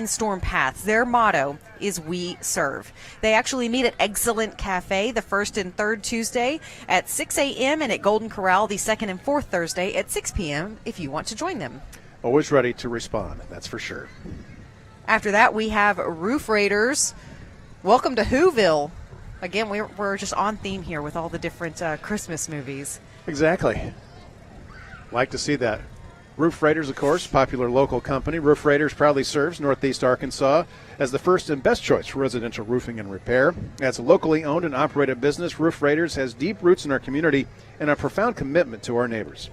B: storm paths. Their motto is "We Serve." They actually meet at Excellent Cafe the first and third Tuesday at 6 a.m. and at Golden Corral the second and fourth Thursday at 6 p.m. if you want to join them.
A: Always ready to respond, that's for sure.
B: After that, we have Roof Raiders. Welcome to Whoville. Again, we're just on theme here with all the different Christmas movies.
A: Exactly. Like to see that. Roof Raiders, of course, popular local company. Roof Raiders proudly serves Northeast Arkansas as the first and best choice for residential roofing and repair. As a locally owned and operated business, Roof Raiders has deep roots in our community and a profound commitment to our neighbors.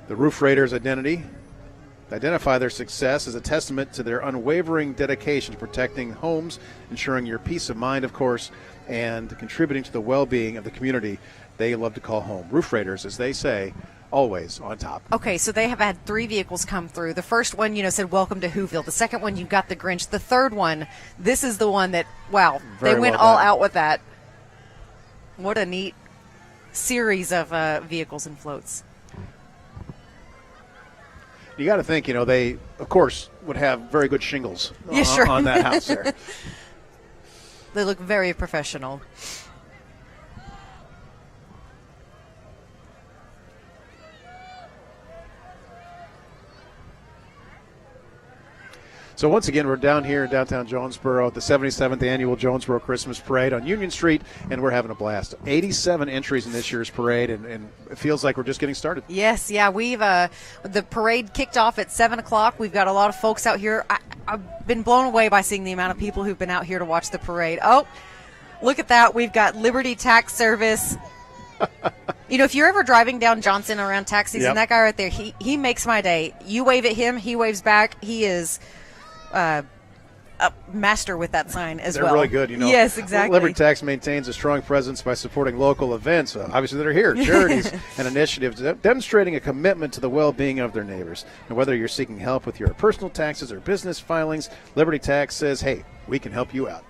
A: The Roof Raiders' identify their success as a testament to their unwavering dedication to protecting homes, ensuring your peace of mind, of course, and contributing to the well-being of the community they love to call home. Roof Raiders, as they say, always on top.
B: Okay, so they have had 3 vehicles come through. The first one, said welcome to Whoville. The second one, you've got the Grinch. The third one, this is the one that, wow,
A: Very
B: they went
A: well
B: all
A: done.
B: out with that. What a neat series of vehicles and floats.
A: You got to think, they, of course, would have very good shingles
B: sure.
A: on that house there.
B: They look very professional.
A: So once again, we're down here in downtown Jonesboro at the 77th Annual Jonesboro Christmas Parade on Union Street, and we're having a blast. 87 entries in this year's parade, and it feels like we're just getting started.
B: Yes, yeah, we've the parade kicked off at 7 o'clock. We've got a lot of folks out here. I've been blown away by seeing the amount of people who've been out here to watch the parade. Oh, look at that. We've got Liberty Tax Service. If you're ever driving down Johnson around tax season, that guy right there, he makes my day. You wave at him, he waves back. He is a master with that sign as
A: They're
B: well.
A: really good,
B: Yes, exactly.
A: Liberty Tax maintains a strong presence by supporting local events, obviously that are here, charities and initiatives demonstrating a commitment to the well-being of their neighbors. And whether you're seeking help with your personal taxes or business filings, Liberty Tax says, hey, we can help you out.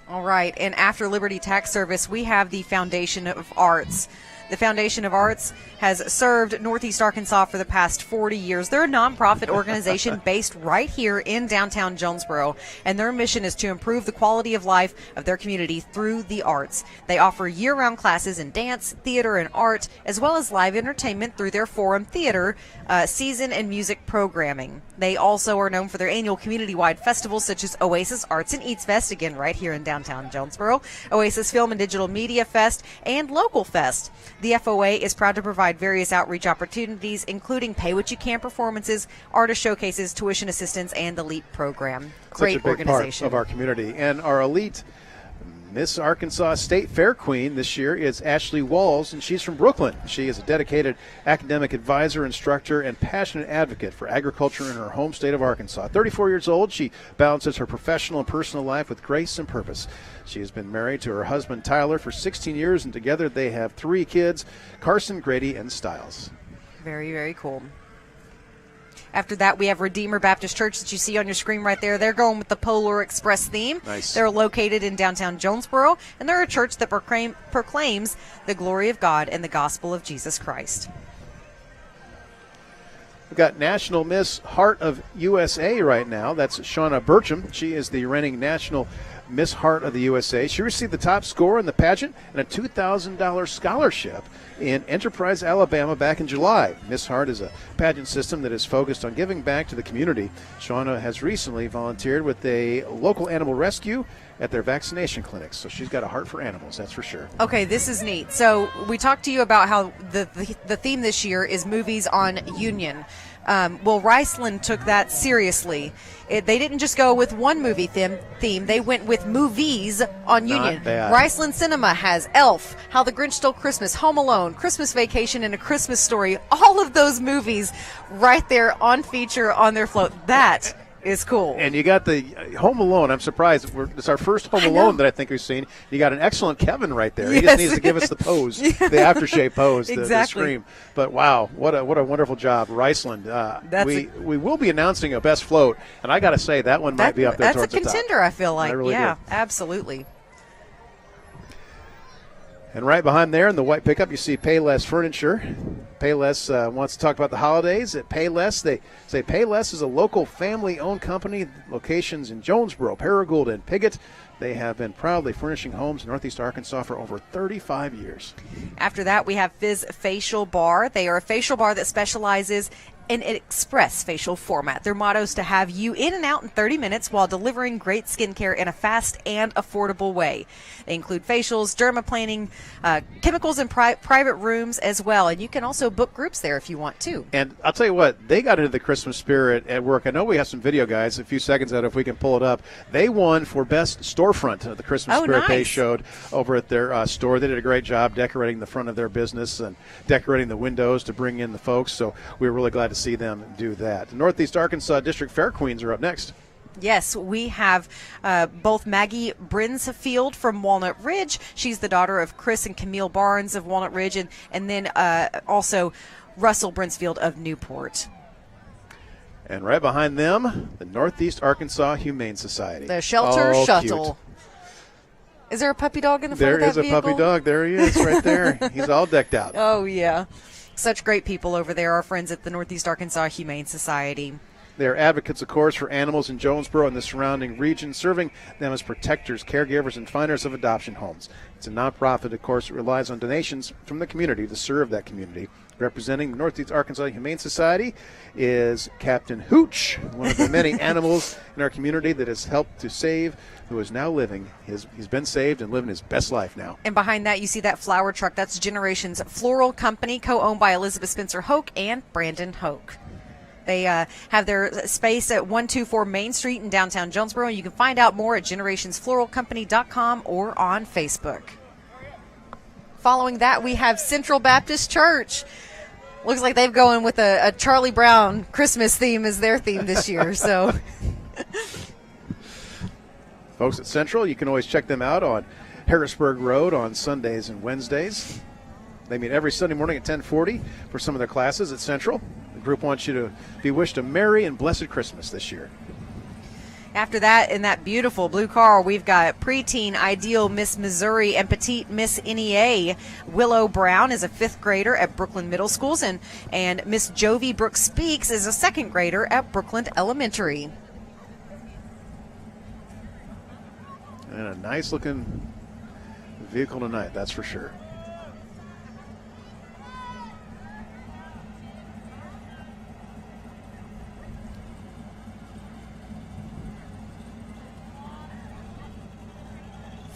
B: All right, and after Liberty Tax Service, we have the Foundation of Arts. The Foundation of Arts has served Northeast Arkansas for the past 40 years. They're a nonprofit organization based right here in downtown Jonesboro, and their mission is to improve the quality of life of their community through the arts. They offer year-round classes in dance, theater, and art, as well as live entertainment through their Forum Theater season and music programming. They also are known for their annual community-wide festivals such as Oasis Arts and Eats Fest, again right here in downtown Jonesboro, Oasis Film and Digital Media Fest, and Local Fest. The FOA is proud to provide various outreach opportunities, including Pay What You Can performances, artist showcases, tuition assistance, and the LEAP program. Great
A: Such a big
B: organization.
A: part of our community. And our elite Miss Arkansas State Fair Queen this year is Ashley Walls, and she's from Brooklyn. She is a dedicated academic advisor, instructor, and passionate advocate for agriculture in her home state of Arkansas. 34 years old, she balances her professional and personal life with grace and purpose. She has been married to her husband Tyler for 16 years, and together they have 3 kids, Carson, Grady, and Styles.
B: Very, very cool. After that, we have Redeemer Baptist Church that you see on your screen right there. They're going with the Polar Express theme.
A: Nice.
B: They're located in downtown Jonesboro, and they're a church that proclaims the glory of God and the gospel of Jesus Christ.
A: We've got National Miss Heart of USA right now. That's Shauna Burcham. She is the reigning National Miss Heart of the USA. She received the top score in the pageant and a $2,000 scholarship in Enterprise, Alabama back in July. Miss Heart is a pageant system that is focused on giving back to the community. Shauna has recently volunteered with a local animal rescue at their vaccination clinics, so she's got a heart for animals, that's for sure.
B: Okay, this is neat. So we talked to you about how the theme this year is movies on Union. Well, Riceland took that seriously. They didn't just go with one movie theme. They went with movies on Union.
A: Bad.
B: Riceland Cinema has Elf, How the Grinch Stole Christmas, Home Alone, Christmas Vacation, and A Christmas Story. All of those movies right there on feature on their float. That is cool.
A: And you got the Home Alone. I'm surprised. It's our first Home Alone that I think we've seen. You got an excellent Kevin right there. He just needs to give us the pose, the aftershave pose,
B: Exactly.
A: the scream. But wow, what a wonderful job, Riceland. We will be announcing a best float, and I got to say that one might be up there towards the top.
B: That's a contender, I feel like.
A: Really
B: yeah,
A: do.
B: absolutely.
A: And right behind there in the white pickup, you see Payless Furniture. Payless wants to talk about the holidays. At Payless, they say Payless is a local family-owned company, locations in Jonesboro, Paragould, and Piggott. They have been proudly furnishing homes in Northeast Arkansas for over 35 years.
B: After that, we have Fizz Facial Bar. They are a facial bar that specializes in an express facial format. Their motto is to have you in and out in 30 minutes while delivering great skincare in a fast and affordable way. They include facials, dermaplaning, chemicals in private rooms as well. And you can also book groups there if you want to.
A: And I'll tell you what, they got into the Christmas spirit at work. I know we have some video, guys, a few seconds out if we can pull it up. They won for Best Storefront of the Christmas spirit they showed over at their store. They did a great job decorating the front of their business and decorating the windows to bring in the folks. So we were really glad to see them do that. The Northeast Arkansas District Fair Queens are up next.
B: Yes, we have both Maggie Brinsfield from Walnut Ridge. She's the daughter of Chris and Camille Barnes of Walnut Ridge, and then also Russell Brinsfield of Newport.
A: And right behind them, the Northeast Arkansas Humane Society.
B: The Shelter Shuttle.
A: Cute.
B: Is there a puppy dog in the front
A: There
B: of that
A: is a
B: vehicle?
A: puppy dog. There he is right there. He's all decked out.
B: Oh, yeah. Such great people over there, our friends at the Northeast Arkansas Humane Society.
A: They're advocates, of course, for animals in Jonesboro and the surrounding region, serving them as protectors, caregivers, and finders of adoption homes. It's a nonprofit, of course, that relies on donations from the community to serve that community. Representing the Northeast Arkansas Humane Society is Captain Hooch, one of the many animals in our community that has helped to save, who is now living. He's been saved and living his best life now.
B: And behind that, you see that flower truck. That's Generations Floral Company, co-owned by Elizabeth Spencer Hoke and Brandon Hoke. They have their space at 124 Main Street in downtown Jonesboro. You can find out more at generationsfloralcompany.com or on Facebook. Following that, we have Central Baptist Church. Looks like they've going with a Charlie Brown Christmas theme as their theme this year. So,
A: folks at Central, you can always check them out on Harrisburg Road on Sundays and Wednesdays. They meet every Sunday morning at 10:40 for some of their classes at Central. The group wants you to be wished a Merry and Blessed Christmas this year.
B: after that, in that beautiful blue car, we've got preteen ideal Miss Missouri and petite Miss NEA. Willow Brown is a 5th grader at Brookland Middle Schools, and Miss Jovi Brooks Speaks is a 2nd grader at Brookland Elementary.
A: And a nice looking vehicle tonight, that's for sure.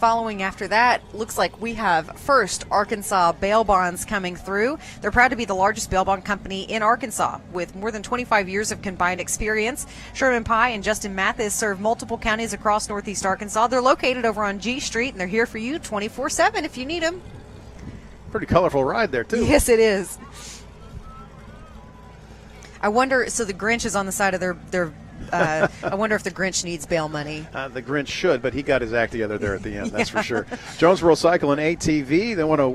B: Following after that, looks like we have First Arkansas Bail Bonds coming through. They're proud to be the largest bail bond company in Arkansas with more than 25 years of combined experience. Sherman Pye and Justin Mathis serve multiple counties across Northeast Arkansas. They're located over on G Street, and they're here for you 24/7 if you need them.
A: Pretty colorful ride there, too.
B: Yes, it is. I wonder, so the Grinch is on the side of their I wonder if the Grinch needs bail money.
A: The Grinch should, but he got his act together there at the end, that's for sure. Jonesboro Cycle and ATV, they want to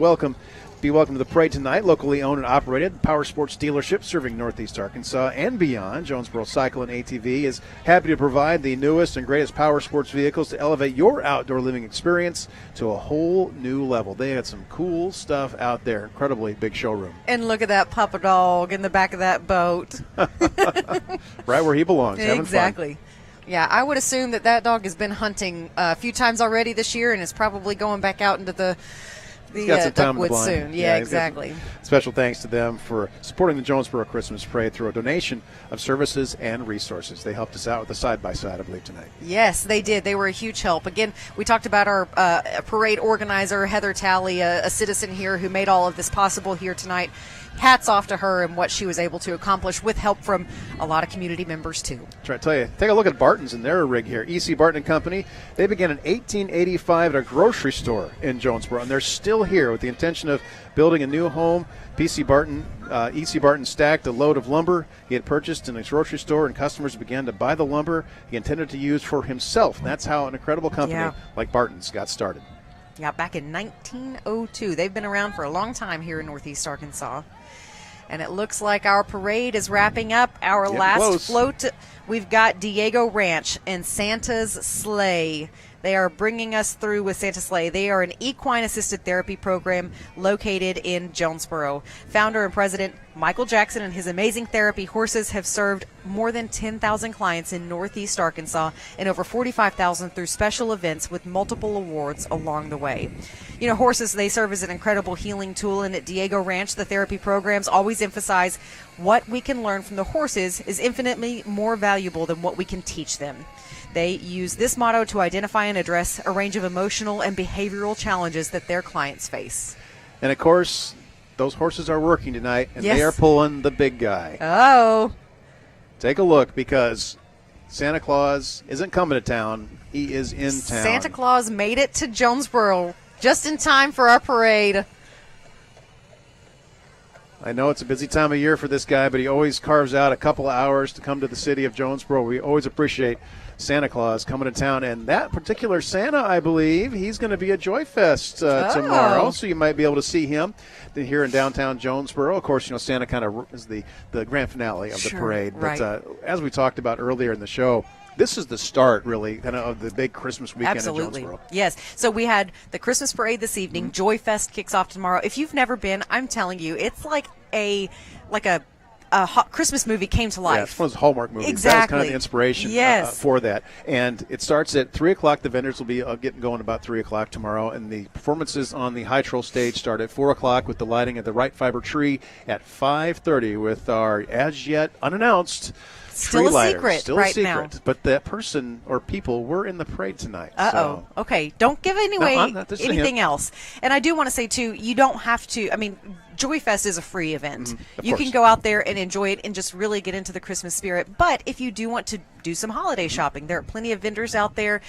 A: be welcome to the parade tonight. Locally owned and operated power sports dealership serving Northeast Arkansas and beyond. Jonesboro Cycle and ATV is happy to provide the newest and greatest power sports vehicles to elevate your outdoor living experience to a whole new level. They had some cool stuff out there. Incredibly big showroom.
B: And look at that Papa Dog in the back of that boat.
A: Right where he belongs. Having
B: Exactly.
A: fun.
B: Yeah, I would assume that dog has been hunting a few times already this year and is probably going back out into the duckwood soon. Yeah, exactly.
A: Special thanks to them for supporting the Jonesboro Christmas Parade through a donation of services and resources. They helped us out with the side-by-side, I believe, tonight.
B: Yes, they did. They were a huge help. Again, we talked about our parade organizer, Heather Talley, a citizen here who made all of this possible here tonight. Hats off to her and what she was able to accomplish with help from a lot of community members, too.
A: Try to tell you, take a look at Barton's and their rig here. E.C. Barton and Company. They began in 1885 at a grocery store in Jonesboro, and they're still here with the intention of building a new home. E.C. Barton stacked a load of lumber he had purchased in his grocery store, and customers began to buy the lumber he intended to use for himself. And that's how an incredible company like Barton's got started.
B: Yeah, back in 1902. They've been around for a long time here in Northeast Arkansas. And it looks like our parade is wrapping up. Our last float, we've got Diego Ranch and Santa's Sleigh. They are bringing us through with Santa's Sleigh. They are an equine-assisted therapy program located in Jonesboro. Founder and president Michael Jackson and his amazing therapy horses have served more than 10,000 clients in Northeast Arkansas and over 45,000 through special events with multiple awards along the way. You know, horses, they serve as an incredible healing tool, and at Diego Ranch, the therapy programs always emphasize what we can learn from the horses is infinitely more valuable than what we can teach them. They use this motto to identify and address a range of emotional and behavioral challenges that their clients face.
A: And, of course, those horses are working tonight, and
B: Yes.
A: they are pulling the big guy.
B: Oh.
A: Take a look, because Santa Claus isn't coming to town. He is in town.
B: Santa Claus made it to Jonesboro just in time for our parade.
A: I know it's a busy time of year for this guy, but he always carves out a couple of hours to come to the city of Jonesboro. We always appreciate Santa Claus coming to town. And that particular Santa, I believe, he's going to be at Joy Fest tomorrow, so you might be able to see him here in downtown Jonesboro. Of course, you know, Santa kind of is the grand finale of the parade.
B: Right.
A: But as we talked about earlier in the show, this is the start, really, kind of the big Christmas weekend
B: Absolutely.
A: in Jonesboro.
B: Yes. So we had the Christmas parade this evening. Joy Fest kicks off tomorrow. If you've never been, I'm telling you, it's like a Christmas movie came to life.
A: Yeah, it's one of those Hallmark movies.
B: Exactly.
A: That was kind of the inspiration for that. And it starts at 3 o'clock. The vendors will be getting going about 3 o'clock tomorrow. And the performances on the High Troll stage start at 4 o'clock with the lighting of the Right Fiber tree at 5:30 with our as yet unannounced
B: Still
A: tree
B: a
A: lighter.
B: secret
A: Still
B: right
A: a secret.
B: now.
A: But that person or people were in the parade tonight.
B: Uh-oh.
A: So.
B: Okay. Don't give away
A: I'm not. This is a hint.
B: anything else. And I do want to say, too, you don't have to, Joy Fest is a free event. You can go out there and enjoy it and just really get into the Christmas spirit. But if you do want to do some holiday shopping, there are plenty of vendors out there,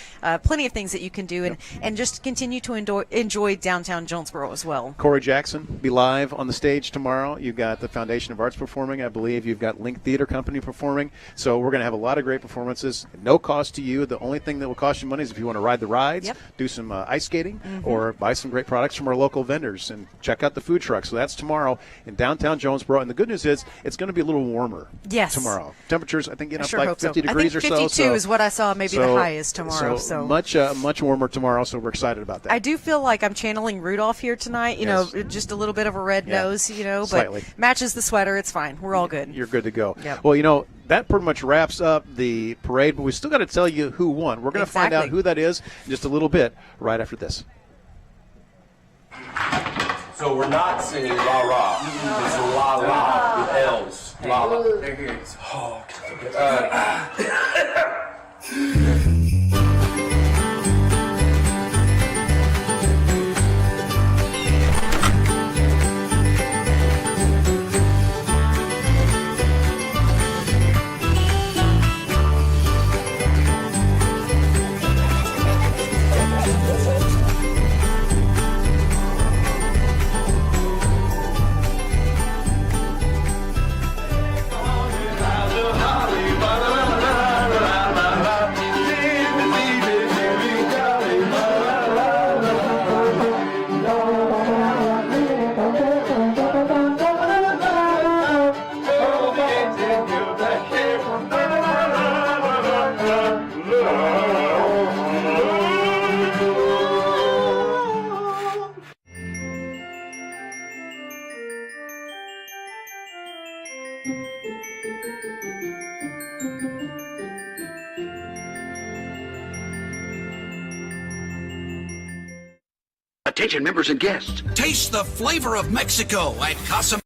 B: plenty of things that you can do, and just continue to enjoy downtown Jonesboro as well.
A: Corey Jackson be live on the stage tomorrow. You've got the Foundation of Arts performing. I believe you've got Link Theater Company performing. So we're going to have a lot of great performances. No cost to you. The only thing that will cost you money is if you want to ride the rides, do some ice skating, or buy some great products from our local vendors and check out the food trucks. So that's tomorrow in downtown Jonesboro. And the good news is it's going to be a little warmer tomorrow. Temperatures, I think, up like 50 degrees or so.
B: 52 is what I saw. Maybe the high is tomorrow.
A: So much warmer tomorrow. So we're excited about that.
B: I do feel like I'm channeling Rudolph here tonight. You know, just a little bit of a red nose.
A: Slightly.
B: But matches the sweater. It's fine. We're all good.
A: You're good to go.
B: Yep.
A: Well, that pretty much wraps up the parade, but we still got to tell you who won. We're going to find out who that is in just a little bit right after this.
C: So we're not singing la la. It's la la with L's. La la. There he is. Oh,
E: Attention members and guests. Taste the flavor of Mexico at Casa.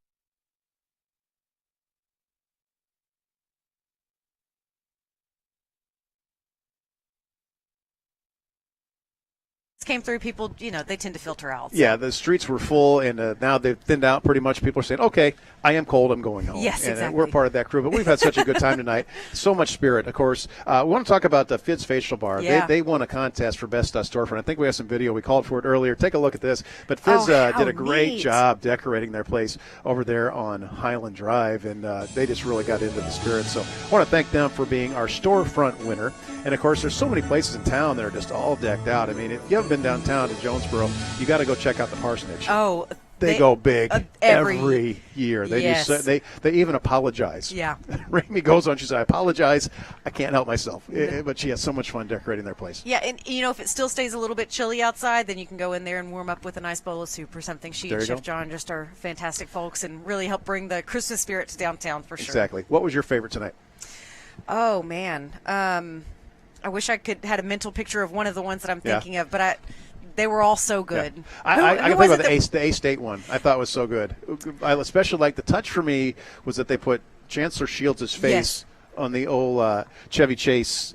B: Came through, people, they tend to filter out. So.
A: Yeah, the streets were full, and now they've thinned out pretty much. People are saying, okay, I am cold, I'm going home.
B: Yes,
A: and
B: exactly.
A: We're part of that crew, but we've had such a good time tonight. So much spirit, of course. We want to talk about the Fid's Facial Bar.
B: Yeah.
A: They won a contest for Best Storefront. I think we have some video. We called for it earlier. Take a look at this. But Fid's did a great job decorating their place over there on Highland Drive, and they just really got into the spirit. So I want to thank them for being our storefront winner. And, of course, there's so many places in town that are just all decked out. I mean, if you haven't been downtown to Jonesboro, you got to go check out the Parsonage.
B: Oh,
A: they go big
B: every
A: year. They
B: yes.
A: they even apologize.
B: Yeah.
A: Rami goes on. She said, "I apologize. I can't help myself." But she has so much fun decorating their place.
B: Yeah, and if it still stays a little bit chilly outside, then you can go in there and warm up with a nice bowl of soup or something. She and Chef John just are fantastic folks and really help bring the Christmas spirit to downtown for sure.
A: Exactly. What was your favorite tonight?
B: Oh man, I wish I had a mental picture of one of the ones that I'm thinking of, but they were all so good.
A: Yeah. I can think about the A-State one. I thought was so good. I especially like the touch for me was that they put Chancellor Shields' face on the old Chevy Chase,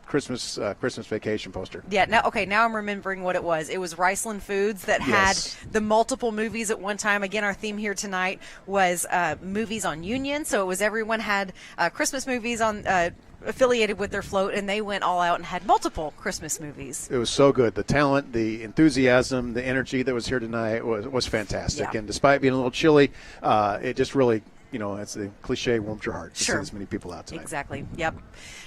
A: Christmas vacation poster.
B: Yeah. Now I'm remembering what it was. It was Riceland Foods that had the multiple movies at one time. Again, our theme here tonight was movies on Union. So it was everyone had Christmas movies on. Affiliated with their float, and they went all out and had multiple Christmas movies.
A: It was so good. The talent, the enthusiasm, the energy that was here tonight was fantastic.
B: Yeah.
A: And despite being a little chilly, it just really as the cliche, warms your heart to see as many people out tonight.
B: Exactly. Yep.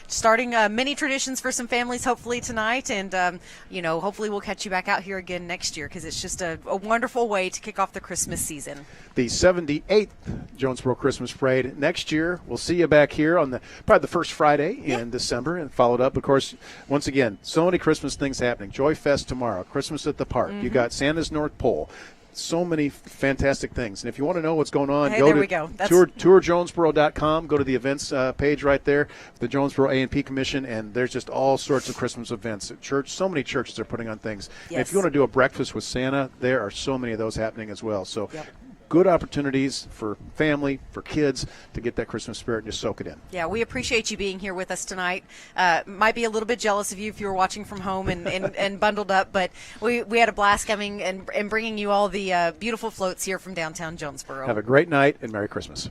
B: Starting many traditions for some families hopefully tonight, and hopefully we'll catch you back out here again next year, because it's just a wonderful way to kick off the Christmas season.
A: The 78th Jonesboro Christmas Parade next year. We'll see you back here on probably the first Friday in December, and followed up, of course, once again, so many Christmas things happening. Joy Fest tomorrow, Christmas at the Park. You got Santa's North Pole. So many fantastic things. And if you want to know what's going on, go to tourjonesboro.com. Go to the events page right there, the Jonesboro A&P Commission, and there's just all sorts of Christmas events at church. So many churches are putting on things. And if you want to do a breakfast with Santa, there are so many of those happening as well. So good opportunities for family, for kids, to get that Christmas spirit and just soak it in.
B: Yeah, we appreciate you being here with us tonight. Might be a little bit jealous of you if you were watching from home and bundled up, but we had a blast coming and bringing you all the beautiful floats here from downtown Jonesboro.
A: Have a great night and Merry Christmas.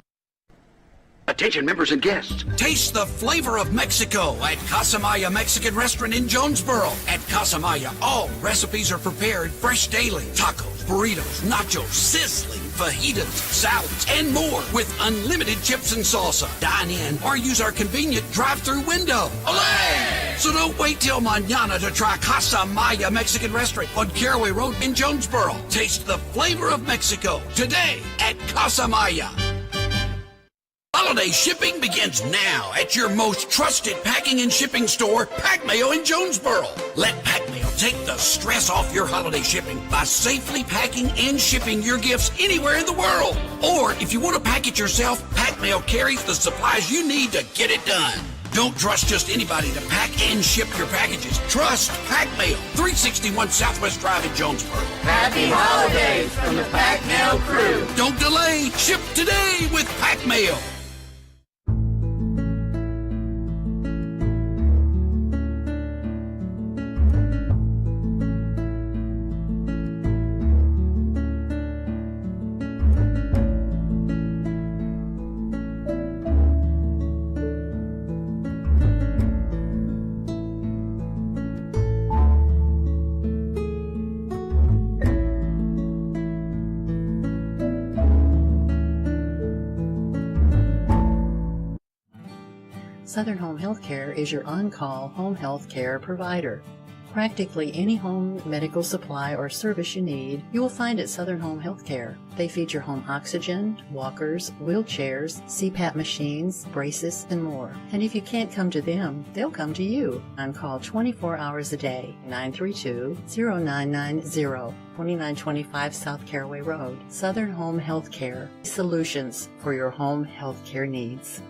E: Attention members and guests. Taste the flavor of Mexico at Casamaya Mexican Restaurant in Jonesboro. At Casamaya, all recipes are prepared fresh daily. Tacos, burritos, nachos, sizzling fajitas, salads, and more with unlimited chips and salsa. Dine in or use our convenient drive-through window. Olé! So don't wait till mañana to try Casamaya Mexican Restaurant on Caraway Road in Jonesboro. Taste the flavor of Mexico today at Casamaya. Holiday shipping begins now at your most trusted packing and shipping store, Pack Mail in Jonesboro. Let Pack Mail take the stress off your holiday shipping by safely packing and shipping your gifts anywhere in the world. Or if you want to pack it yourself, Pack Mail carries the supplies you need to get it done. Don't trust just anybody to pack and ship your packages. Trust Pack Mail, 361 Southwest Drive in Jonesboro.
F: Happy holidays from the Pack Mail crew.
E: Don't delay. Ship today with Pack Mail.
G: Southern Home Healthcare is your on-call home health care provider. Practically any home medical supply or service you need, you will find at Southern Home Healthcare. They feature home oxygen, walkers, wheelchairs, CPAP machines, braces, and more. And if you can't come to them, they'll come to you. On call 24 hours a day, 932-0990, 2925 South Caraway Road. Southern Home Healthcare, solutions for your home healthcare needs.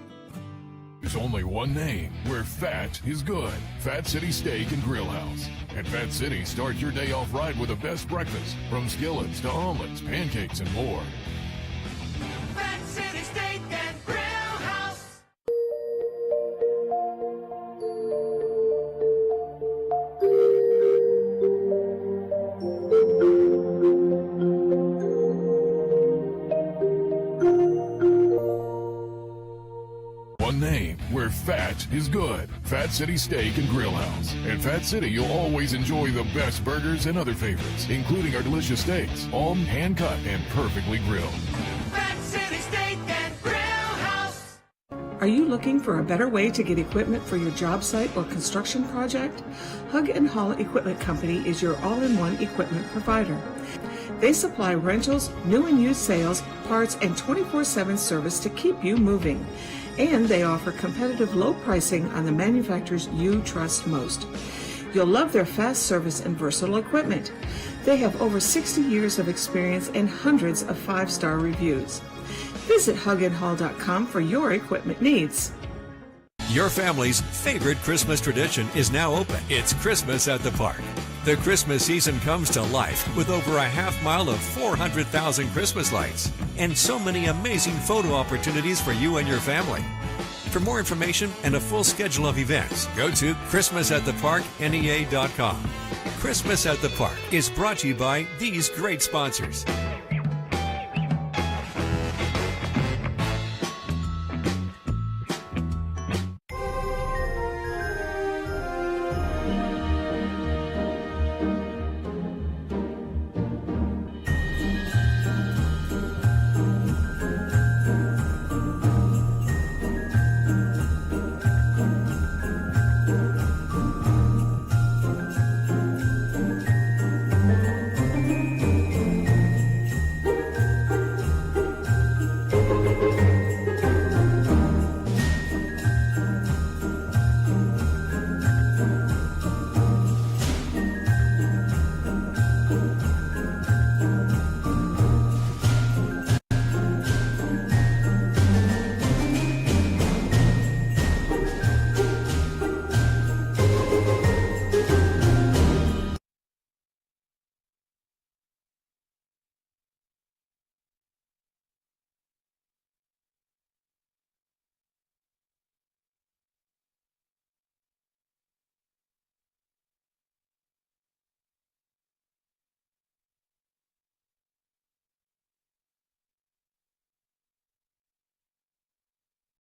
H: There's only one name where fat is good. Fat City Steak and Grill House. At Fat City, start your day off right with the best breakfast, from skillets to omelets, pancakes, and more.
F: Fat City Steak and Grill House.
H: One name where fat is good. Fat City Steak and Grill House. At Fat City, you'll always enjoy the best burgers and other favorites, including our delicious steaks, all hand-cut and perfectly grilled.
F: Fat City Steak and Grill House.
I: Are you looking for a better way to get equipment for your job site or construction project? Hug and Haul Equipment Company is your all-in-one equipment provider. They supply rentals, new and used sales, parts, and 24/7 service to keep you moving. And they offer competitive low pricing on the manufacturers you trust most. You'll love their fast service and versatile equipment. They have over 60 years of experience and hundreds of 5-star reviews. Visit hugandhaul.com for your equipment needs.
J: Your family's favorite Christmas tradition is now open. It's Christmas at the Park. The Christmas season comes to life with over a half mile of 400,000 Christmas lights and so many amazing photo opportunities for you and your family. For more information and a full schedule of events, go to christmasattheparknea.com. Christmas at the Park is brought to you by these great sponsors: